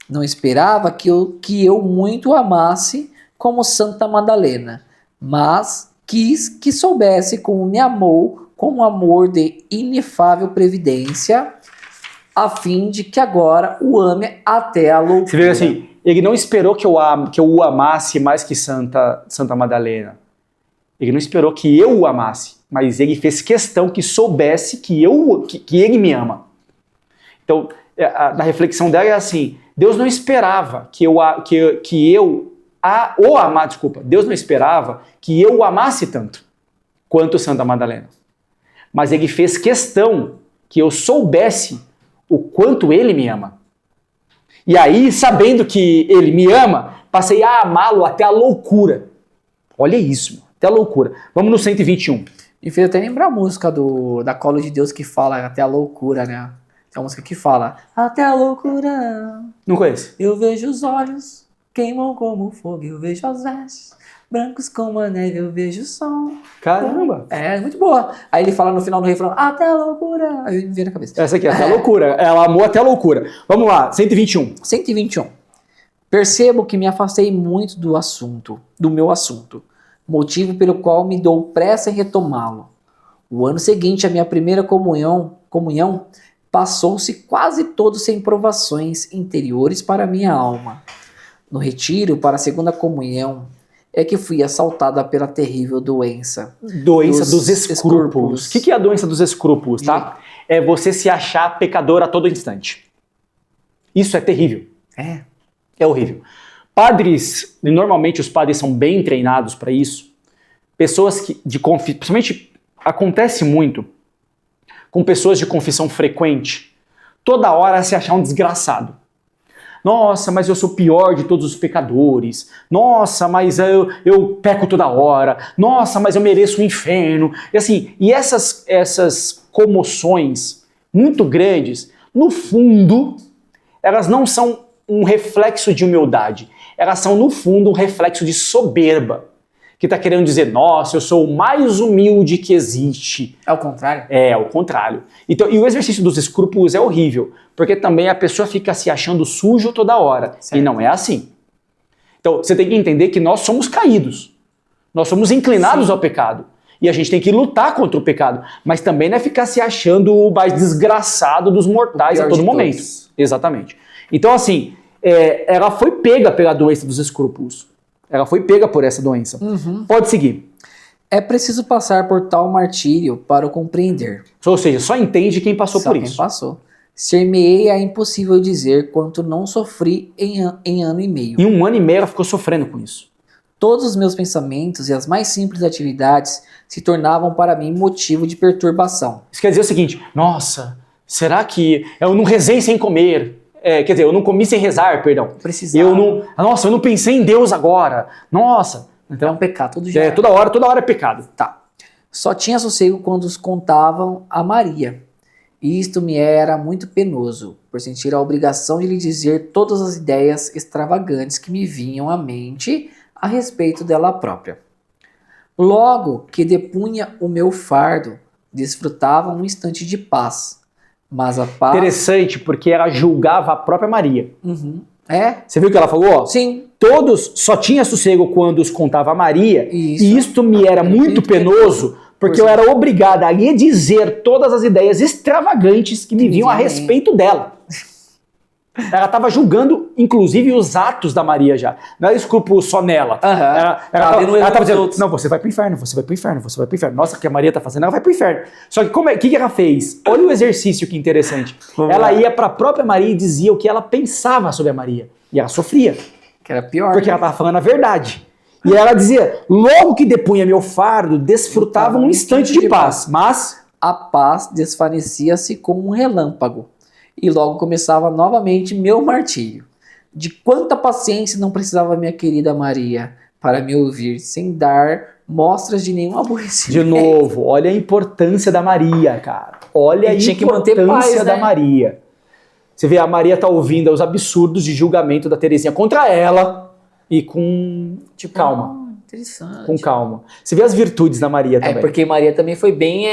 Não esperava que eu muito amasse como Santa Madalena, mas quis que soubesse como me amou com um amor de inefável previdência, a fim de que agora o ame até a loucura. Você vê assim, ele não esperou que eu o amasse mais que Santa Madalena. Ele não esperou que eu o amasse, mas ele fez questão que soubesse que ele me ama. Então, a reflexão dela é assim, Deus não esperava Deus não esperava que eu o amasse tanto quanto Santa Madalena. Mas ele fez questão que eu soubesse o quanto ele me ama. E aí, sabendo que ele me ama, passei a amá-lo até a loucura. Olha isso, até a loucura. Vamos no 121. E fez até lembrar a música da Colo de Deus que fala até a loucura, né? Tem uma música que fala até a loucura. Não conheço. Eu vejo os olhos, queimam como fogo, eu vejo os vestes, brancos como a neve, eu vejo o som. Caramba! É, muito boa. Aí ele fala no final do refrão, até a loucura. Aí me veio na cabeça. Essa aqui, até a loucura. Ela amou até a loucura. Vamos lá, 121. 121. Percebo que me afastei muito do meu assunto, motivo pelo qual me dou pressa em retomá-lo. O ano seguinte, a minha primeira comunhão passou-se quase todo sem provações interiores para minha alma. No retiro para a segunda comunhão, é que fui assaltada pela terrível doença. Doença dos escrúpulos. O que é a doença dos escrúpulos, tá? É você se achar pecador a todo instante. Isso é terrível. É horrível. Padres, normalmente os padres são bem treinados para isso. Pessoas principalmente acontece muito com pessoas de confissão frequente, toda hora se achar um desgraçado. Nossa, mas eu sou o pior de todos os pecadores. Nossa, mas eu peco toda hora. Nossa, mas eu mereço o inferno. E assim, essas comoções muito grandes, no fundo, elas não são um reflexo de humildade. Elas são, no fundo, um reflexo de soberba. Que está querendo dizer, nossa, eu sou o mais humilde que existe. É o contrário? É o contrário. Então, e o exercício dos escrúpulos é horrível, porque também a pessoa fica se achando sujo toda hora. Certo. E não é assim. Então, você tem que entender que nós somos caídos. Nós somos inclinados ao pecado. E a gente tem que lutar contra o pecado. Mas também não é ficar se achando o mais desgraçado dos mortais a todo momento. Exatamente. Então, assim, ela foi pega pela doença dos escrúpulos. Ela foi pega por essa doença. Pode seguir. É preciso passar por tal martírio para o compreender. Ou seja, só entende quem passou por isso. Só quem passou. Ser-me-ei é impossível dizer quanto não sofri em ano e meio. Em um ano e meio ela ficou sofrendo com isso. Todos os meus pensamentos e as mais simples atividades se tornavam para mim motivo de perturbação. Isso quer dizer o seguinte, nossa, será que eu não rezei sem comer? Quer dizer, eu não comi sem rezar, perdão. Precisava. Nossa, eu não pensei em Deus agora. Nossa. Então, é um pecado, todo dia. Toda hora é pecado. Tá. Só tinha sossego quando os contavam a Maria. E isto me era muito penoso, por sentir a obrigação de lhe dizer todas as ideias extravagantes que me vinham à mente a respeito dela própria. Logo que depunha o meu fardo, desfrutava um instante de paz. Mas a paz... Interessante, porque ela julgava a própria Maria. Você viu o que ela falou? Sim. Todos só tinha sossego quando os contava a Maria. Isso. E isto me era muito penoso, porque eu era obrigada a lhe dizer todas as ideias extravagantes que me vinham a respeito dela. Ela estava julgando, inclusive, os atos da Maria já. Não era escrúpulo só nela. Ela estava dizendo, não, você vai pro inferno, você vai pro inferno, você vai pro inferno. Nossa, o que a Maria está fazendo, ela vai pro inferno. Só que o que ela fez? Olha o exercício que interessante. Ela ia para a própria Maria e dizia o que ela pensava sobre a Maria. E ela sofria. Que era pior. Porque ela estava falando a verdade. E ela dizia, logo que depunha meu fardo, desfrutava um instante de paz. Mas a paz desvanecia-se como um relâmpago. E logo começava novamente meu martírio. De quanta paciência não precisava minha querida Maria para me ouvir, sem dar mostras de nenhum aborrecimento. de novo, olha a importância da Maria, cara. Olha a Tinha que manter importância paz, da né? Maria. Você vê, a Maria tá ouvindo os absurdos de julgamento da Terezinha contra ela e com calma. Interessante. Com calma. Você vê as virtudes da Maria também. É, porque Maria também foi bem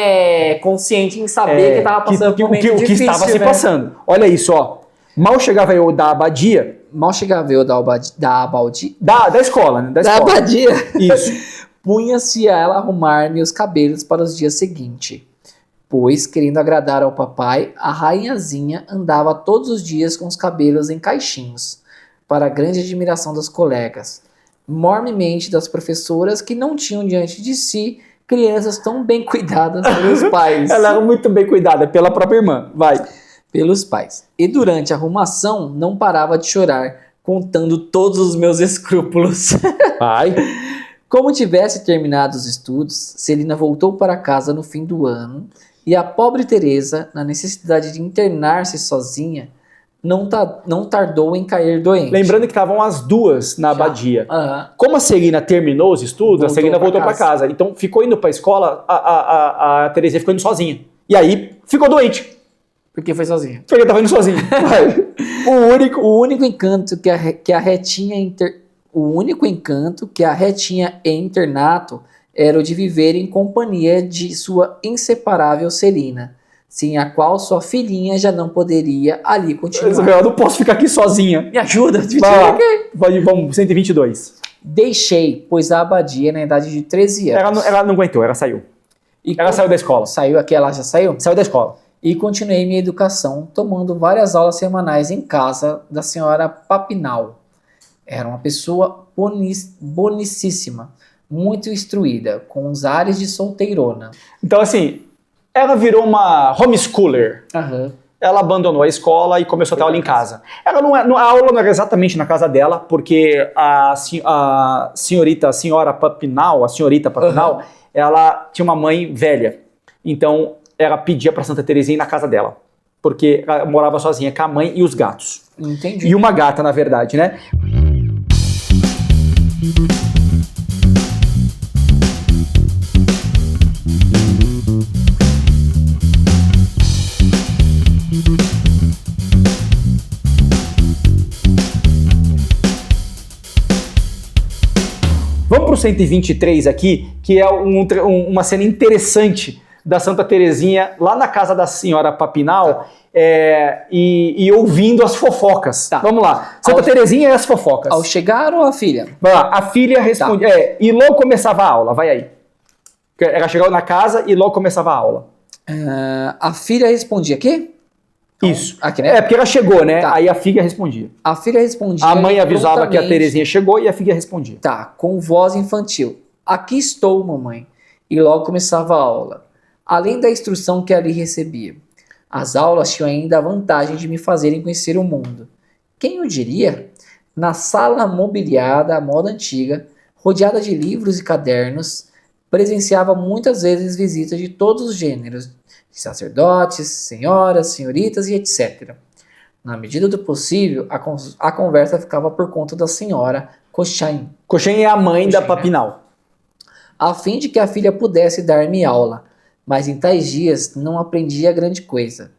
consciente em saber que estava passando por um momento o que difícil, estava se né? passando. Olha isso, ó. Mal chegava eu da abadia, Mal chegava eu da escola, né? Da da escola. abadia, Isso. punha-se a ela arrumar-me os cabelos para os dias seguintes. Pois, querendo agradar ao papai, a rainhazinha andava todos os dias com os cabelos em caixinhos, para a grande admiração dos colegas, mormemente das professoras que não tinham diante de si crianças tão bem cuidadas pelos pais. Ela era muito bem cuidada pela própria irmã. Vai. Pelos pais. E durante a arrumação não parava de chorar, contando todos os meus escrúpulos. Vai. Como tivesse terminado os estudos, Celina voltou para casa no fim do ano e a pobre Teresa, na necessidade de internar-se sozinha, não tardou em cair doente. Lembrando que estavam as duas na abadia. Aham. Como a Celina terminou os estudos, a Celina voltou para casa. casa. Então ficou indo para a escola, a Terezinha ficou indo sozinha. E aí ficou doente, Porque foi sozinha. porque estava indo sozinha. Vai. O único encanto que a retinha em internato era o de viver em companhia de sua inseparável Celina, sem a qual sua filhinha já não poderia ali continuar. Eu não posso ficar aqui sozinha. Me ajuda, Vai lá. Vamos, 122. Deixei, pois a abadia na idade de 13 anos. Ela não aguentou, ela saiu. E Ela saiu da escola. saiu aqui, ela já saiu? Saiu da escola. E continuei minha educação, tomando várias aulas semanais em casa da senhora Papinal. Era uma pessoa bonicíssima, muito instruída, com uns ares de solteirona. Então, assim, ela virou uma homeschooler. Aham. Ela abandonou a escola e começou a ter aula em casa. A aula não era exatamente na casa dela, porque a senhora Papinal, ela tinha uma mãe velha. Então, ela pedia para Santa Terezinha ir na casa dela, porque ela morava sozinha com a mãe e os gatos. Entendi. E uma gata, na verdade, né? Vamos para o 123 aqui, que é uma cena interessante da Santa Terezinha lá na casa da senhora Papinal, e ouvindo as fofocas. Tá. Vamos lá. Santa Terezinha e as fofocas. Ao chegar ou a filha? Vai lá. A filha responde. E logo começava a aula. Vai aí. Ela chegava na casa e logo começava a aula. A filha respondia quê? Isso. Aqui, né? Porque ela chegou, né? Tá. Aí a filha respondia. A filha respondia. A mãe avisava que a prontamente. Terezinha chegou e a filha respondia. Tá, com voz infantil. Aqui estou, mamãe. E logo começava a aula. Além da instrução que ali recebia. As aulas tinham ainda a vantagem de me fazerem conhecer o mundo. Quem o diria? Na sala mobiliada à moda antiga, rodeada de livros e cadernos, presenciava muitas vezes visitas de todos os gêneros, de sacerdotes, senhoras, senhoritas e etc. Na medida do possível, a conversa ficava por conta da senhora Cochain, Coxem é a mãe da Papinal. a fim de que a filha pudesse dar-me aula, mas em tais dias não aprendia grande coisa.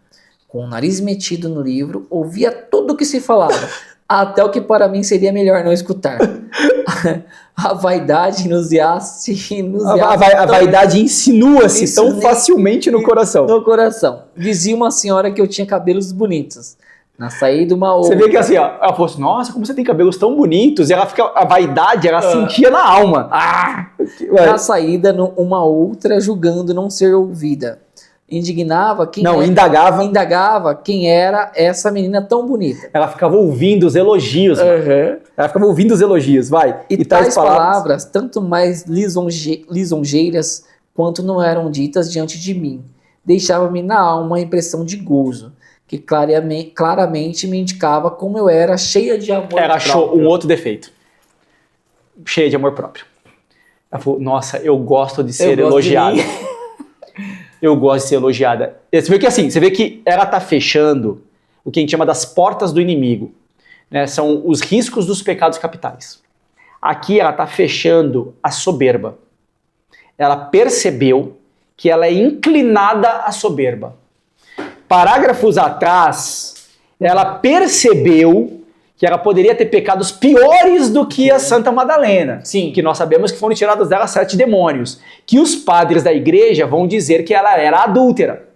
Com o nariz metido no livro, ouvia tudo o que se falava, até o que para mim seria melhor não escutar. A vaidade A vaidade insinua-se tão Isso, facilmente no coração. no coração. Dizia uma senhora que eu tinha cabelos bonitos. Na saída uma outra. Você vê que assim, ó, ela falou assim, nossa, como você tem cabelos tão bonitos. E a vaidade, ela sentia na alma. Na saída, uma outra julgando não ser ouvida. Indignava quem indagava quem era essa menina tão bonita. Ela ficava ouvindo os elogios. Ela ficava ouvindo os elogios, vai. E tais palavras, tanto mais lisonjeiras quanto não eram ditas diante de mim, deixava-me na alma a impressão de gozo, que claramente me indicava como eu era cheia de amor Ela achou próprio. um outro defeito. Cheia de amor próprio. Ela falou, nossa, eu gosto de ser Eu gosto de elogiada. mim. Eu gosto de ser elogiada. Você vê que ela está fechando o que a gente chama das portas do inimigo. Né? São os riscos dos pecados capitais. Aqui ela está fechando a soberba. Ela percebeu que ela é inclinada à soberba. Parágrafos atrás, ela percebeu que ela poderia ter pecados piores do que a Santa Madalena. Sim. Que nós sabemos que foram tirados dela 7 demônios. Que os padres da igreja vão dizer que ela era adúltera.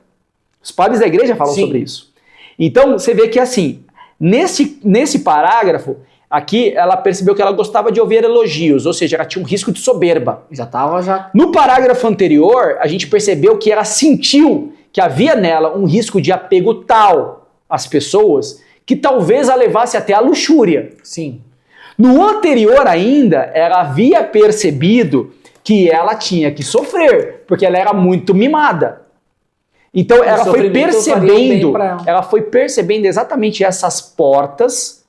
Os padres da igreja falam Sim. sobre isso. Então, você vê que assim, nesse parágrafo, aqui ela percebeu que ela gostava de ouvir elogios, ou seja, ela tinha um risco de soberba. Já. No parágrafo anterior, a gente percebeu que ela sentiu que havia nela um risco de apego tal às pessoas que talvez a levasse até a luxúria. Sim. No anterior ainda, ela havia percebido que ela tinha que sofrer, porque ela era muito mimada. Então ela foi percebendo exatamente essas portas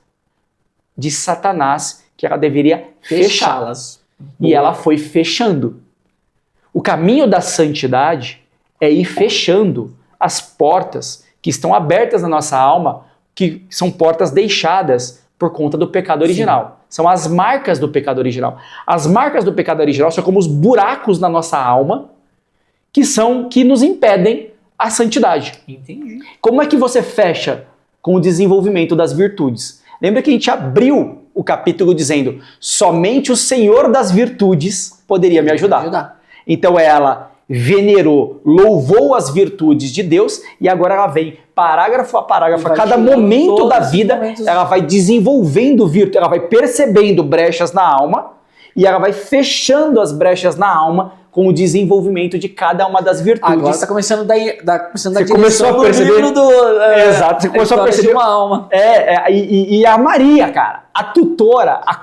de Satanás que ela deveria fechá-las. E ela foi fechando. O caminho da santidade é ir fechando as portas que estão abertas na nossa alma, que são portas deixadas por conta do pecado original. Sim. São as marcas do pecado original. As marcas do pecado original são como os buracos na nossa alma que nos impedem a santidade. Entendi. Como é que você fecha com o desenvolvimento das virtudes? Lembra que a gente abriu o capítulo dizendo somente o Senhor das virtudes poderia me ajudar. Então ela venerou, louvou as virtudes de Deus e agora ela vem parágrafo a parágrafo, a cada momento da vida ela vai desenvolvendo virtude, ela vai percebendo brechas na alma e ela vai fechando as brechas na alma com o desenvolvimento de cada uma das virtudes. Agora está começando a dar você começou a perceber livro do exato, você começou a perceber de uma alma. E a Maria, cara, a tutora, a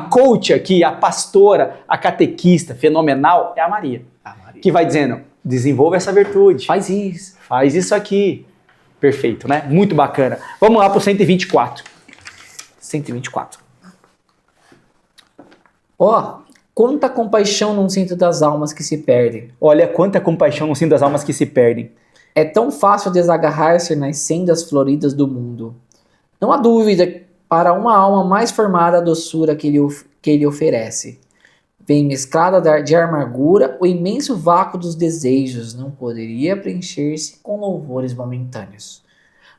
coach aqui, a pastora, a catequista fenomenal é a Maria. Que vai dizendo, desenvolva essa virtude. Faz isso. Faz isso aqui. Perfeito, né? Muito bacana. Vamos lá pro 124. 124. Ó, quanta compaixão não sinto das almas que se perdem. Olha, quanta compaixão não sinto das almas que se perdem. É tão fácil desagarrar-se nas sendas floridas do mundo. Não há dúvida, para uma alma mais formada a doçura que ele oferece. Vem mesclada de amargura o imenso vácuo dos desejos, não poderia preencher-se com louvores momentâneos.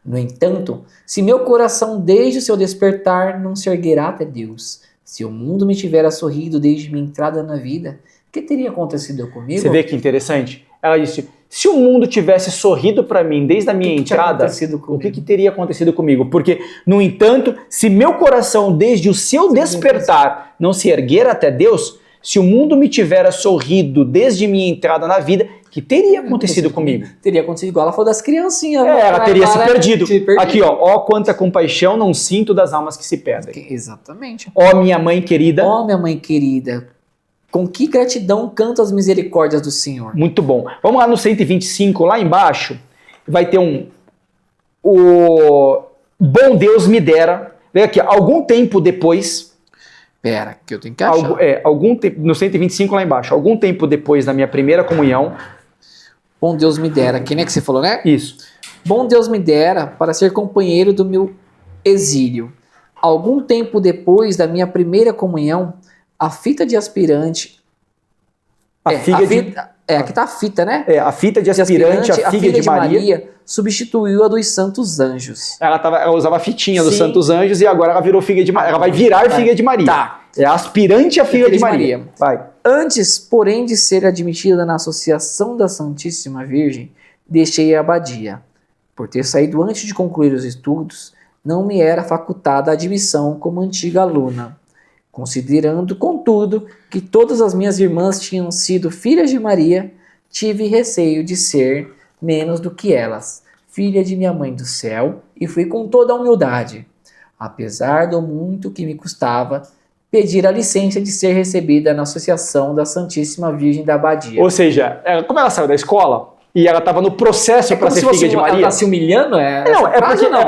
No entanto, se meu coração desde o seu despertar não se erguerá até Deus, se o mundo me tivera sorrido desde minha entrada na vida, o que teria acontecido comigo? Você vê que interessante? Ela disse, se o mundo tivesse sorrido para mim desde a minha entrada, o que teria acontecido comigo? Porque, no entanto, se meu coração desde o seu despertar não se erguer até Deus, se o mundo me tivera sorrido desde minha entrada na vida, que teria acontecido comigo? Teria acontecido igual ela falou das criancinhas. Ela teria se perdido. Aqui, ó quanta compaixão não sinto das almas que se perdem. Exatamente. Ó minha mãe querida. Ó minha mãe querida. Com que gratidão canto as misericórdias do Senhor. Muito bom. Vamos lá no 125, lá embaixo, vai ter o bom Deus me dera. Vem aqui, algum tempo depois... Pera, que eu tenho que achar. No 125 lá embaixo. Algum tempo depois da minha primeira comunhão. Bom Deus me dera. Quem é que você falou, né? Isso. Bom Deus me dera para ser companheiro do meu exílio. Algum tempo depois da minha primeira comunhão, a fita de aspirante... aqui tá a fita, né? A fita de aspirante, a figa de Maria substituiu a dos santos anjos. Ela usava a fitinha dos santos anjos e agora ela virou figa de Maria. Ela vai virar figa de Maria. Tá. É aspirante a figa de Maria. Vai. Antes, porém, de ser admitida na associação da Santíssima Virgem, deixei a abadia. Por ter saído antes de concluir os estudos, não me era facultada a admissão como antiga aluna. Considerando, contudo, que todas as minhas irmãs tinham sido filhas de Maria, tive receio de ser menos do que elas, filha de minha mãe do céu, e fui com toda a humildade, apesar do muito que me custava, pedir a licença de ser recebida na associação da Santíssima Virgem da Abadia. Ou seja, como ela saiu da escola, E ela estava no processo para ser filha de Maria. Ela tá se humilhando? É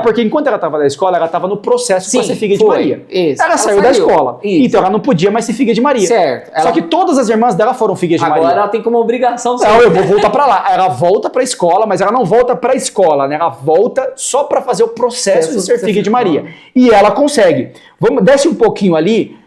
porque enquanto ela estava na escola, ela estava no processo para ser filha de Maria. Isso. Ela saiu da escola. Isso. Então ela não podia mais ser filha de Maria. Certo. Só que todas as irmãs dela foram filhas de Maria. Agora ela tem como obrigação. Não, eu vou voltar para lá. Ela volta para a escola, mas ela não volta para a escola, né? Ela volta só para fazer o processo de ser filha de Maria. E ela consegue. Desce um pouquinho ali,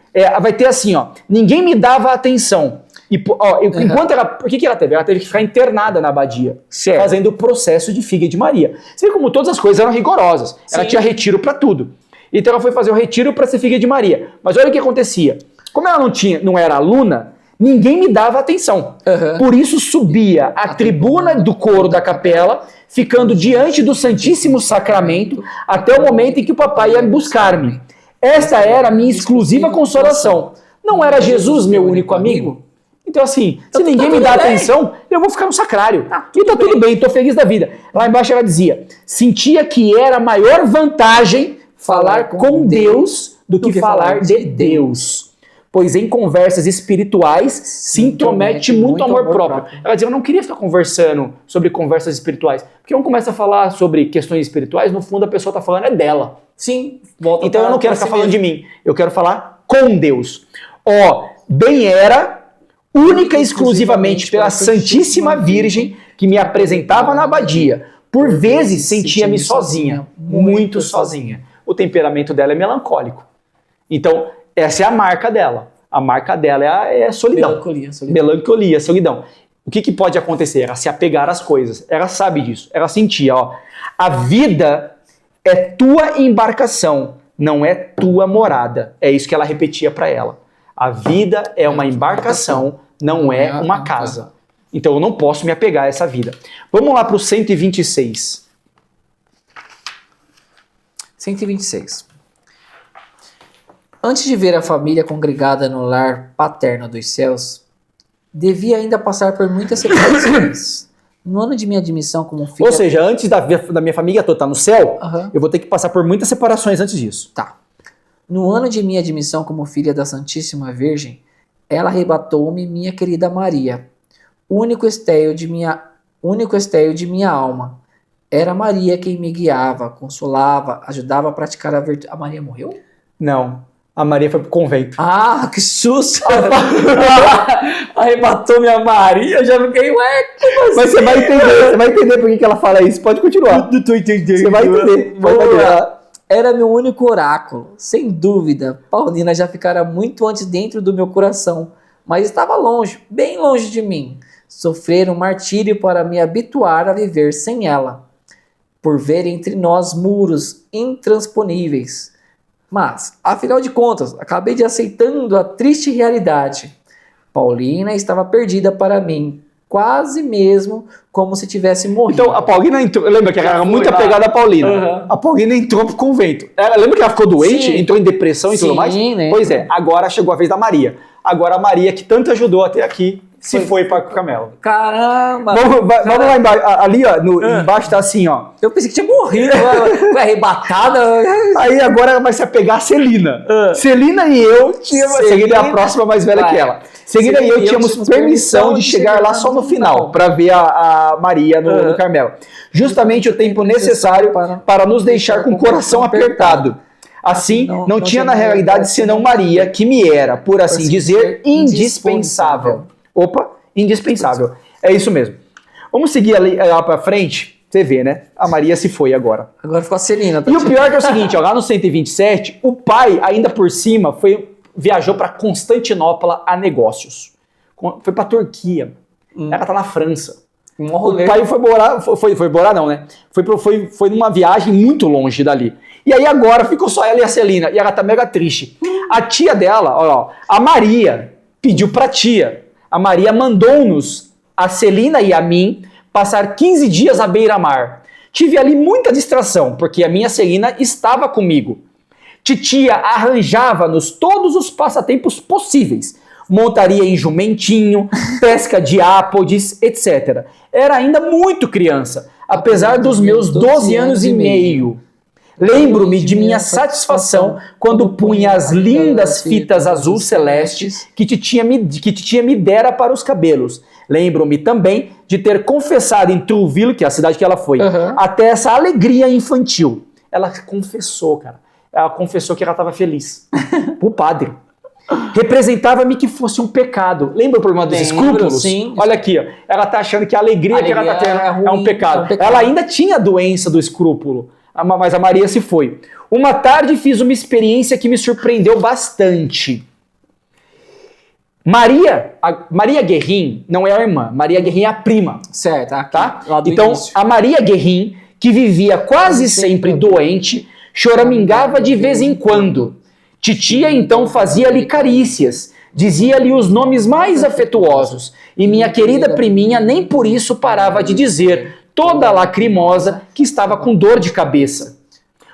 vai ter assim, ó. Ninguém me dava atenção. Enquanto ela... Por que ela teve? Ela teve que ficar internada na abadia, fazendo o processo de filha de Maria. Você vê como todas as coisas eram rigorosas. Sim. Ela tinha retiro para tudo. Então ela foi fazer o retiro para ser filha de Maria. Mas olha o que acontecia. Como ela não era aluna, ninguém me dava atenção. Por isso subia a tribuna do coro da capela, ficando diante do Santíssimo Sacramento, até o momento em que o papai ia buscar-me. Esta era a minha exclusiva consolação. Não era Jesus meu único amigo? Então, assim, se ninguém me dá atenção, eu vou ficar no sacrário. E tá tudo bem, tô feliz da vida. Lá embaixo ela dizia, sentia que era a maior vantagem falar com Deus do que falar de Deus. Pois em conversas espirituais se intromete muito amor próprio. Ela dizia, eu não queria ficar conversando sobre conversas espirituais. Porque quando começa a falar sobre questões espirituais, no fundo a pessoa tá falando é dela. Sim. Então eu não quero ficar falando de mim. Eu quero falar com Deus. Bem era... única e exclusivamente pela Santíssima Virgem que me apresentava na abadia. Por vezes sentia-me sozinha, muito sozinha. O temperamento dela é melancólico. Então, essa é a marca dela. A marca dela é a solidão. Melancolia, solidão. O que pode acontecer? Ela se apegar às coisas. Ela sabe disso. Ela sentia, a vida é tua embarcação, não é tua morada. É isso que ela repetia para ela. A vida é uma embarcação, não é uma casa. Então eu não posso me apegar a essa vida. Vamos lá para o 126. 126. Antes de ver a família congregada no lar paterno dos céus, devia ainda passar por muitas separações. No ano de minha admissão como filho... Ou seja, antes da minha família toda estar no céu, eu vou ter que passar por muitas separações antes disso. Tá. No ano de minha admissão como filha da Santíssima Virgem, ela arrebatou-me minha querida Maria, único esteio de minha alma. Era Maria quem me guiava, consolava, ajudava a praticar a virtude. A Maria morreu? Não. A Maria foi pro convento. Ah, que susto! Arrebatou minha Maria, eu já fiquei, como assim? Mas você vai entender por que ela fala isso. Pode continuar. Não tô entendendo. Você vai entender. Era meu único oráculo. Sem dúvida, Paulina já ficara muito antes dentro do meu coração, mas estava longe, bem longe de mim. Sofrer um martírio para me habituar a viver sem ela, por ver entre nós muros intransponíveis. Mas, afinal de contas, acabei de aceitando a triste realidade. Paulina estava perdida para mim, quase mesmo como se tivesse morrido. Então, a Paulina entrou... Lembra que ela era muito apegada à Paulina. A Paulina entrou pro convento. Lembra que ela ficou doente? Sim. Entrou em depressão e tudo mais? Né? Pois é, agora chegou a vez da Maria. Agora a Maria, que tanto ajudou até aqui, foi para o Carmelo. Caramba! Vamos lá embaixo. Ali, embaixo tá assim, ó. Eu pensei que tinha morrido. Foi arrebatada. Aí agora ela vai se apegar a Celina. Celina e eu tínhamos... Celina é a próxima mais velha que ela. Celina e eu tínhamos permissão de chegar lá só no final, para ver a Maria no Carmelo. Justamente o tempo necessário para nos deixar com o coração apertado. Assim, não tinha na realidade senão Maria, que me era, por assim dizer, indispensável. Opa, indispensável. É isso mesmo. Vamos seguir ali, lá pra frente. Você vê, né? A Maria se foi agora. Agora ficou a Celina. E o pior é o seguinte, lá no 127, o pai, ainda por cima, viajou para Constantinopla a negócios. Foi pra Turquia. Ela tá na França. O pai foi morar não, né? Foi numa viagem muito longe dali. E aí agora ficou só ela e a Celina. E ela tá mega triste. A tia dela, ó, a Maria, pediu pra tia. A Maria mandou-nos, a Celina e a mim, passar 15 dias à beira-mar. Tive ali muita distração, porque a minha Celina estava comigo. Titia arranjava-nos todos os passatempos possíveis. Montaria em jumentinho, pesca de ápodes, etc. Era ainda muito criança, apesar dos meus 12 anos e meio. Lembro-me de minha satisfação quando punha as lindas fitas azul celestes que titia me dera para os cabelos. Lembro-me também de ter confessado em Trouville, que é a cidade que ela foi, até essa alegria infantil. Ela confessou, cara. Ela confessou que ela estava feliz. Pro padre. Representava-me que fosse um pecado. Lembra o problema dos escrúpulos? Sim. Olha aqui, ó. Ela tá achando que a alegria que ela tá tendo é um pecado. Ela ainda tinha a doença do escrúpulo, mas a Maria se foi. Uma tarde fiz uma experiência que me surpreendeu bastante. Maria Guerrin não é a irmã, Maria Guerrin é a prima. Certo, tá? Então, início. A Maria Guerrin, que vivia quase sempre doente, choramingava de vez em quando. Titia então fazia-lhe carícias, dizia-lhe os nomes mais afetuosos, e minha querida priminha nem por isso parava de dizer, toda lacrimosa, que estava com dor de cabeça.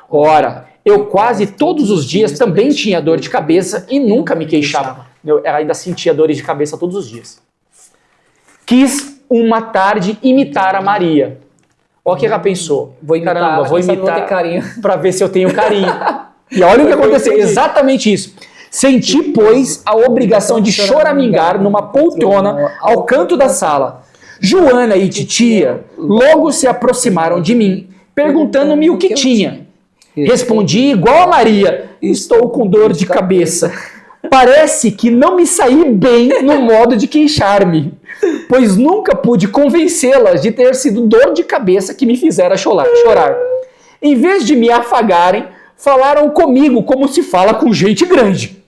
Ora, eu quase todos os dias também tinha dor de cabeça e nunca me queixava. Eu ainda sentia dores de cabeça todos os dias. Quis uma tarde imitar a Maria. Olha o que ela pensou. Vou imitar para ver se eu tenho carinho. E olha o que aconteceu, exatamente isso. Senti, pois, a obrigação de choramingar numa poltrona ao canto da sala. Joana e titia logo se aproximaram de mim, perguntando-me o que tinha. Respondi igual a Maria, estou com dor de cabeça. Parece que não me saí bem no modo de queixar-me, pois nunca pude convencê-las de ter sido dor de cabeça que me fizera chorar. Em vez de me afagarem, falaram comigo como se fala com gente grande.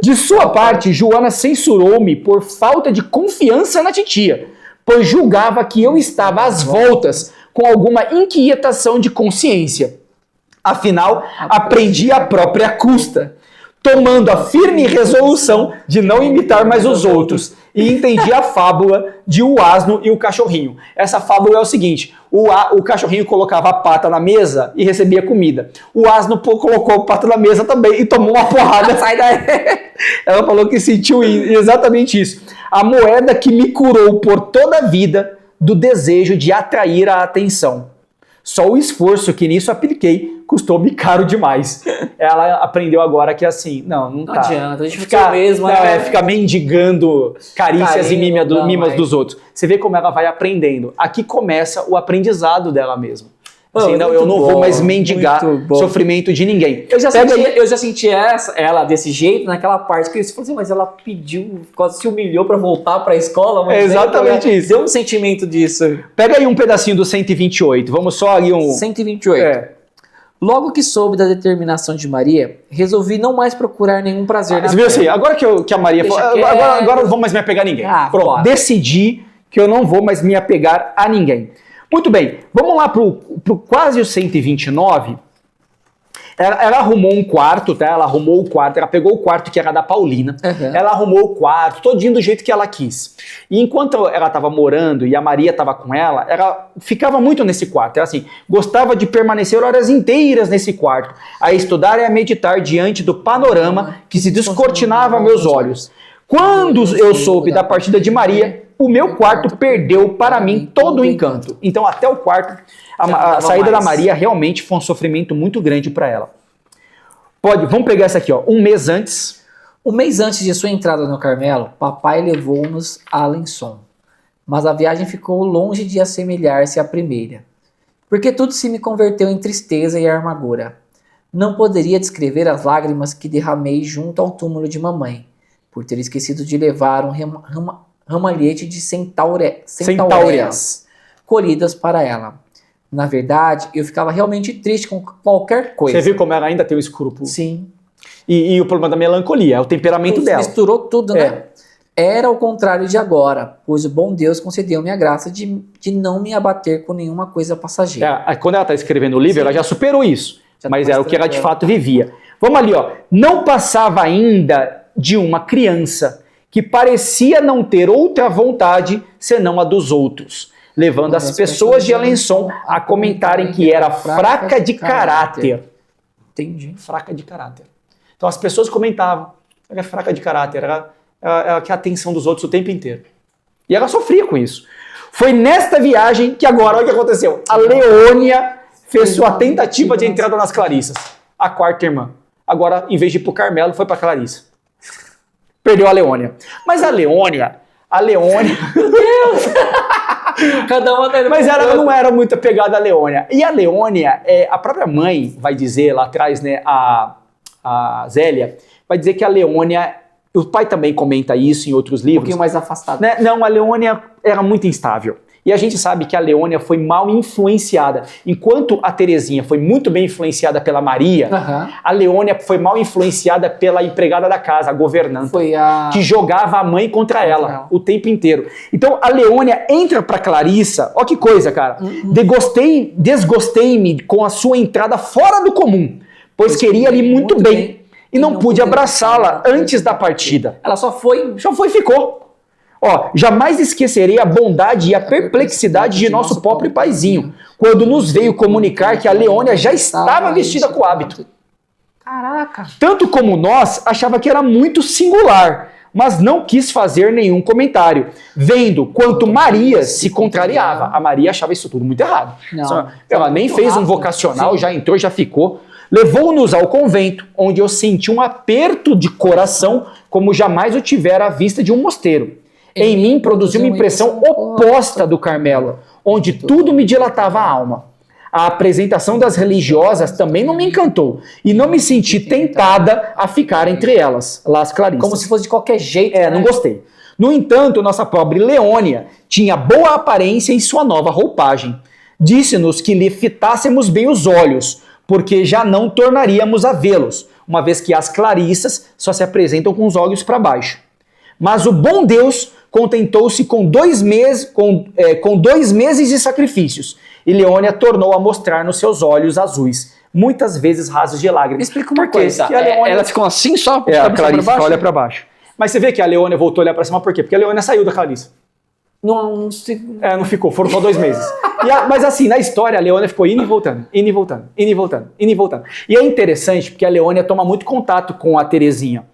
De sua parte, Joana censurou-me por falta de confiança na titia, pois julgava que eu estava às voltas com alguma inquietação de consciência. Afinal, aprendi à própria custa, tomando a firme resolução de não imitar mais os outros, e entendi a fábula de o asno e o cachorrinho. Essa fábula é o seguinte, o cachorrinho colocava a pata na mesa e recebia comida. O asno colocou a pata na mesa também e tomou uma porrada. Sai daí! Ela falou que sentiu exatamente isso. A moeda que me curou por toda a vida do desejo de atrair a atenção. Só o esforço que nisso apliquei custou-me caro demais. Ela aprendeu agora que assim, não tá. Não adianta, a gente fica mesmo. Ficar mendigando carícias e mimas dos outros. Você vê como ela vai aprendendo. Aqui começa o aprendizado dela mesma. Assim, eu não vou mais mendigar sofrimento de ninguém. Eu já senti ela desse jeito naquela parte que você falou assim, mas ela pediu, quase se humilhou pra voltar pra escola. Mas exatamente isso. Deu um sentimento disso. Pega aí um pedacinho do 128. Vamos só ali 128. Logo que soube da determinação de Maria, resolvi não mais procurar nenhum prazer na Você viu assim, agora que a Maria falou, agora não vou mais me apegar a ninguém. Pronto, decidi que eu não vou mais me apegar a ninguém. Muito bem, vamos lá pro quase o 129. Ela arrumou um quarto, tá? Ela pegou o quarto que era da Paulina, ela arrumou o quarto, todinho do jeito que ela quis. E enquanto ela estava morando e a Maria estava com ela ficava muito nesse quarto. Ela assim, gostava de permanecer horas inteiras nesse quarto, a estudar e a meditar diante do panorama que se descortinava a meus olhos. Quando eu soube da partida de Maria, o meu quarto perdeu para mim todo o encanto. Então até o quarto, a saída da Maria realmente foi um sofrimento muito grande para ela. Vamos pegar essa aqui, ó. Um mês antes de sua entrada no Carmelo, papai levou-nos a Alençon. Mas a viagem ficou longe de assemelhar-se à primeira, porque tudo se me converteu em tristeza e amargura. Não poderia descrever as lágrimas que derramei junto ao túmulo de mamãe, por ter esquecido de levar um ramalhete de centauréas colhidas para ela. Na verdade, eu ficava realmente triste com qualquer coisa. Você viu como ela ainda tem o escrúpulo? Sim. E o problema da melancolia, é o temperamento dela. Misturou tudo, né? Era o contrário de agora, pois o bom Deus concedeu-me a graça de não me abater com nenhuma coisa passageira. Quando ela está escrevendo o livro, ela já superou isso, mas era o que ela de fato vivia. Vamos ali, ó. Não passava ainda de uma criança que parecia não ter outra vontade senão a dos outros, levando as pessoas de Alençon a comentarem que era fraca de caráter. Entendi. Fraca de caráter. Então as pessoas comentavam, ela é fraca de caráter, ela quer a atenção dos outros o tempo inteiro. E ela sofria com isso. Foi nesta viagem que agora, olha o que aconteceu, a Leônia fez sua tentativa de entrada nas Clarissas. A quarta irmã. Agora, em vez de ir pro Carmelo, foi pra Clarissa. Perdeu a Leônia. Mas a Leônia... Meu Deus! Cada uma tá indo. Mas ela não era muito apegada à Leônia. E a Leônia, a própria mãe vai dizer lá atrás, né, a Zélia, vai dizer que a Leônia, o pai também comenta isso em outros livros. Um pouquinho mais afastado. Né? Não, a Leônia era muito instável. E a gente sabe que a Leônia foi mal influenciada. Enquanto a Terezinha foi muito bem influenciada pela Maria, a Leônia foi mal influenciada pela empregada da casa, a governanta, que jogava a mãe contra ela o tempo inteiro. Então a Leônia entra pra Clarissa, ó que coisa, cara. Desgostei-me com a sua entrada fora do comum, pois queria ali muito bem e não pude abraçá-la antes da partida. Ela só foi e ficou. Ó, jamais esquecerei a bondade e a perplexidade de nosso pobre paizinho, quando nos veio comunicar que a Leônia já estava vestida com o hábito. Caraca! Tanto como nós, achava que era muito singular, mas não quis fazer nenhum comentário, vendo quanto Maria se contrariava. A Maria achava isso tudo muito errado. Ela nem fez um vocacional, já entrou, já ficou. Levou-nos ao convento, onde eu senti um aperto de coração, como jamais o tivera à vista de um mosteiro. Em mim produziu uma impressão oposta do Carmelo, onde tudo me dilatava a alma. A apresentação das religiosas também não me encantou, e não me senti tentada a ficar entre elas, Las Clarissas. Como se fosse de qualquer jeito. Não gostei. No entanto, nossa pobre Leônia tinha boa aparência em sua nova roupagem. Disse-nos que lhe fitássemos bem os olhos, porque já não tornaríamos a vê-los, uma vez que as Clarissas só se apresentam com os olhos para baixo. Mas o bom Deus contentou-se com 2 meses de sacrifícios, e Leônia tornou a mostrar nos seus olhos azuis, muitas vezes rasos de lágrimas. Explica uma coisa. A Leônia... Ela ficou assim só? A Clarissa olha para baixo. Mas você vê que a Leônia voltou a olhar para cima por quê? Porque a Leônia saiu da Clarissa. Não ficou, foram só 2 meses. Mas assim, na história, a Leônia ficou indo e voltando, indo e voltando, indo e voltando, indo e voltando. E é interessante porque a Leônia toma muito contato com a Terezinha.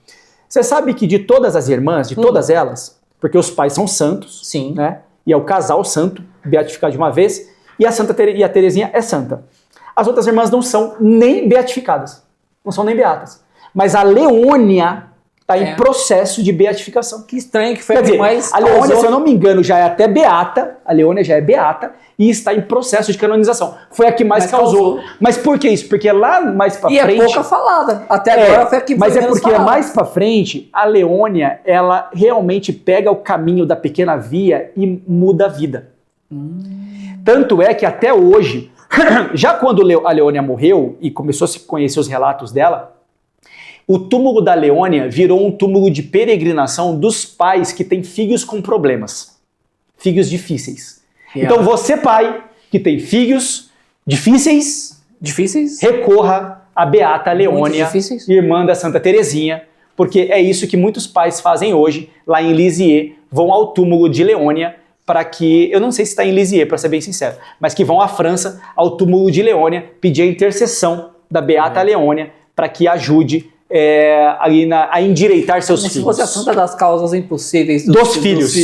Você sabe que de todas as irmãs, de todas elas, porque os pais são santos, sim, né? E é o casal santo, beatificado de uma vez, e a Terezinha é santa. As outras irmãs não são nem beatificadas, não são nem beatas. Mas a Leônia está em processo de beatificação. Que estranho que foi. Quer dizer, a Leônia, se eu não me engano, já é até beata, a Leônia já é beata e está em processo de canonização. Foi a que mais causou. Mas por que isso? Porque lá mais pra frente... E é pouca falada. Até agora foi a que mas é porque mais pra frente, a Leônia, ela realmente pega o caminho da pequena via e muda a vida. Tanto é que até hoje, já quando a Leônia morreu e começou a se conhecer os relatos dela, o túmulo da Leônia virou um túmulo de peregrinação dos pais que têm filhos com problemas. Filhos difíceis. Então você, pai, que tem filhos difíceis, recorra a Beata Leônia, irmã da Santa Terezinha, porque é isso que muitos pais fazem hoje, lá em Lisieux, vão ao túmulo de Leônia, para que, eu não sei se está em Lisieux, para ser bem sincero, mas que vão à França, ao túmulo de Leônia, pedir a intercessão da Beata Leônia, para que ajude a endireitar seus filhos. Se fosse a santa das causas impossíveis dos filhos.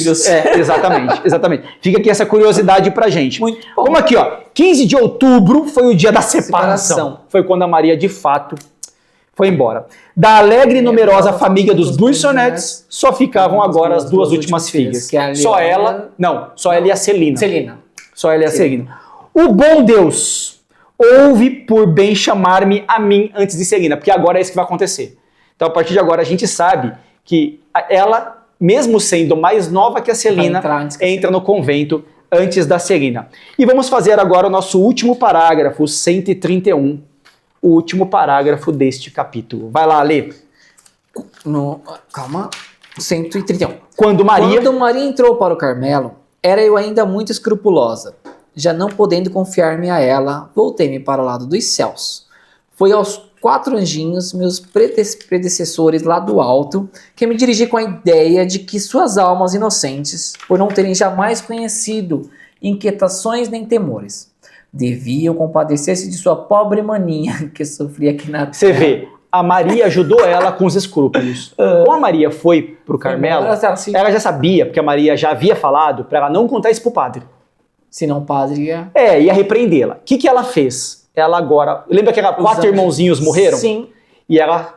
Exatamente. Fica aqui essa curiosidade pra gente. Muito bom. Como aqui, ó, 15 de outubro foi o dia da separação. Foi quando a Maria, de fato, foi embora. Da alegre e numerosa família dos Buissonets, só ficavam agora as 2 últimas filhas. Só ela e a Celina. Só ela e a Celina. O bom Deus houve por bem chamar-me a mim antes de Celina, porque agora é isso que vai acontecer. Então, a partir de agora, a gente sabe que ela, mesmo sendo mais nova que a Celina, entra no convento antes da Celina. E vamos fazer agora o nosso último parágrafo, 131, o último parágrafo deste capítulo. Vai lá, Lê. Calma. 131. Quando Maria entrou para o Carmelo, era eu ainda muito escrupulosa. Já não podendo confiar-me a ela, voltei-me para o lado dos céus. Foi aos 4 anjinhos, meus predecessores lá do alto, que me dirigi com a ideia de que suas almas inocentes, por não terem jamais conhecido inquietações nem temores, deviam compadecer-se de sua pobre maninha que sofria aqui na terra. Você vê, a Maria ajudou ela com os escrúpulos. Quando a Maria foi para o Carmelo, ela já sabia, porque a Maria já havia falado para ela não contar isso para o padre. Senão o padre ia repreendê-la. O que ela fez? ela agora... Lembra que quatro irmãozinhos morreram? Sim. E ela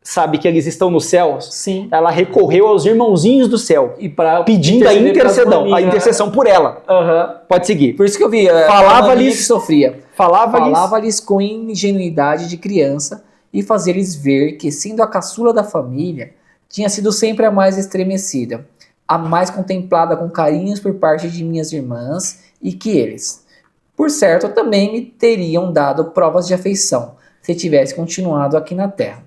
sabe que eles estão nos céus? Sim. Ela recorreu aos irmãozinhos do céu, E pra pedindo a intercessão por ela. Aham. Pode seguir. Por isso que eu vi. Falava-lhes que sofria. Falava-lhes Falava-lhes com ingenuidade de criança e fazia-lhes ver que, sendo a caçula da família, tinha sido sempre a mais estremecida, a mais contemplada com carinhos por parte de minhas irmãs e que eles, por certo, também me teriam dado provas de afeição se tivesse continuado aqui na terra.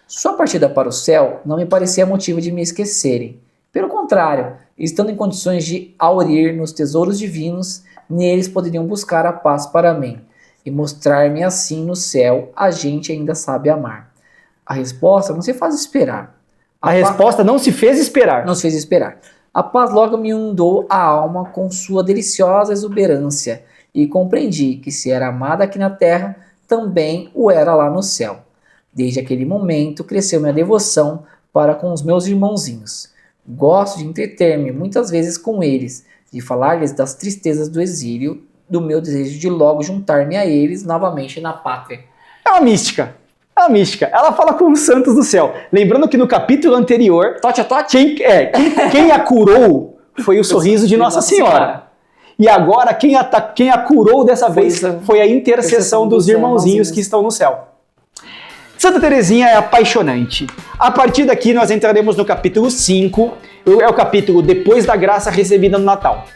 Sua partida para o céu não me parecia motivo de me esquecerem. Pelo contrário, estando em condições de aurir nos tesouros divinos, neles poderiam buscar a paz para mim e mostrar-me assim no céu a gente ainda sabe amar. A resposta não se faz esperar. A resposta não se fez esperar. Não se fez esperar. A paz logo me inundou a alma com sua deliciosa exuberância e compreendi que se era amada aqui na terra, também o era lá no céu. Desde aquele momento cresceu minha devoção para com os meus irmãozinhos. Gosto de entreter-me muitas vezes com eles, de falar-lhes das tristezas do exílio, do meu desejo de logo juntar-me a eles novamente na pátria. É uma mística. É uma mística. Ela fala com os santos do céu. Lembrando que no capítulo anterior, Tote a tote? quem a curou foi o sorriso de Nossa Senhora. E agora quem a curou dessa vez foi a intercessão dos irmãozinhos que estão no céu. Santa Teresinha é apaixonante. A partir daqui nós entraremos no capítulo 5, é o capítulo depois da graça recebida no Natal.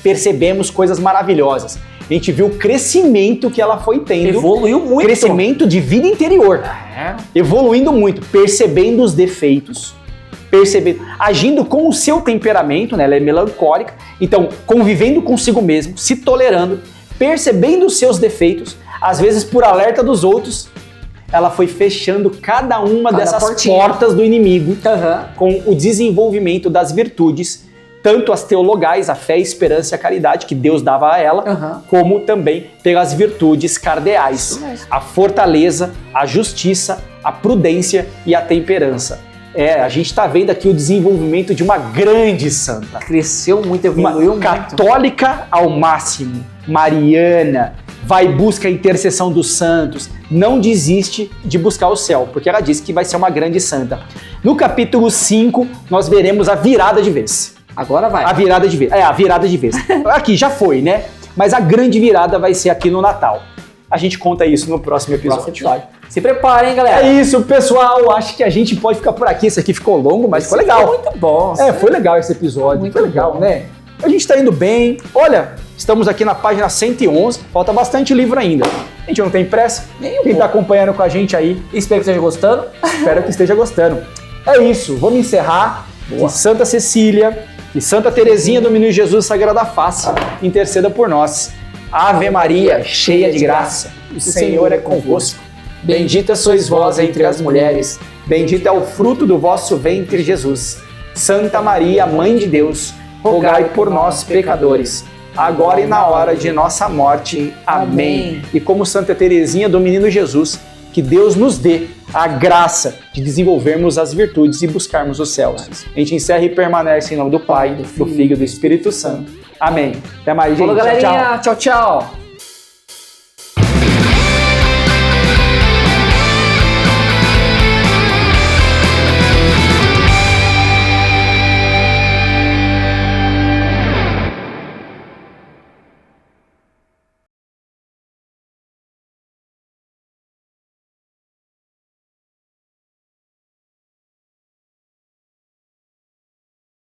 Percebemos coisas maravilhosas. A gente viu o crescimento que ela foi tendo. Evoluiu muito. Crescimento de vida interior. Evoluindo muito, percebendo os defeitos, agindo com o seu temperamento, né? Ela é melancólica, então convivendo consigo mesmo, se tolerando, percebendo os seus defeitos, às vezes por alerta dos outros, ela foi fechando cada uma dessas portas do inimigo com o desenvolvimento das virtudes, tanto as teologais, a fé, a esperança e a caridade que Deus dava a ela, como também pelas virtudes cardeais, a fortaleza, a justiça, a prudência e a temperança. A gente está vendo aqui o desenvolvimento de uma grande santa. Cresceu muito, evoluiu muito. Católica ao máximo, mariana, vai buscar a intercessão dos santos, não desiste de buscar o céu, porque ela disse que vai ser uma grande santa. No capítulo 5, nós veremos a virada de vez. Agora vai. A virada de vez. A virada de vez. Aqui já foi, né? Mas a grande virada vai ser aqui no Natal. A gente conta isso no próximo episódio. Se preparem, hein, galera? É isso, pessoal. Acho que a gente pode ficar por aqui. Esse aqui ficou longo, mas ficou legal. Foi muito bom. Foi legal esse episódio. Muito foi legal, bom. né? A gente tá indo bem. Olha, estamos aqui na página 111. Falta bastante livro ainda. A gente não tem pressa. Quem tá acompanhando com a gente aí, espero que esteja gostando. Espero que esteja gostando. É isso. Vamos encerrar. Que Santa Cecília e Santa Teresinha do Menino Jesus Sagrada Face interceda por nós. Ave Maria, cheia de graça, o Senhor é convosco. Bendita sois vós entre as mulheres, bendito é o fruto do vosso ventre, Jesus. Santa Maria, Mãe de Deus, rogai por nós, pecadores, agora e na hora de nossa morte. Amém. E como Santa Teresinha do Menino Jesus, que Deus nos dê a graça de desenvolvermos as virtudes e buscarmos os céus. A gente encerra e permanece em nome do Pai, do Filho e do Espírito Santo. Amém. Até mais, gente. Falou, galerinha. Tchau, tchau.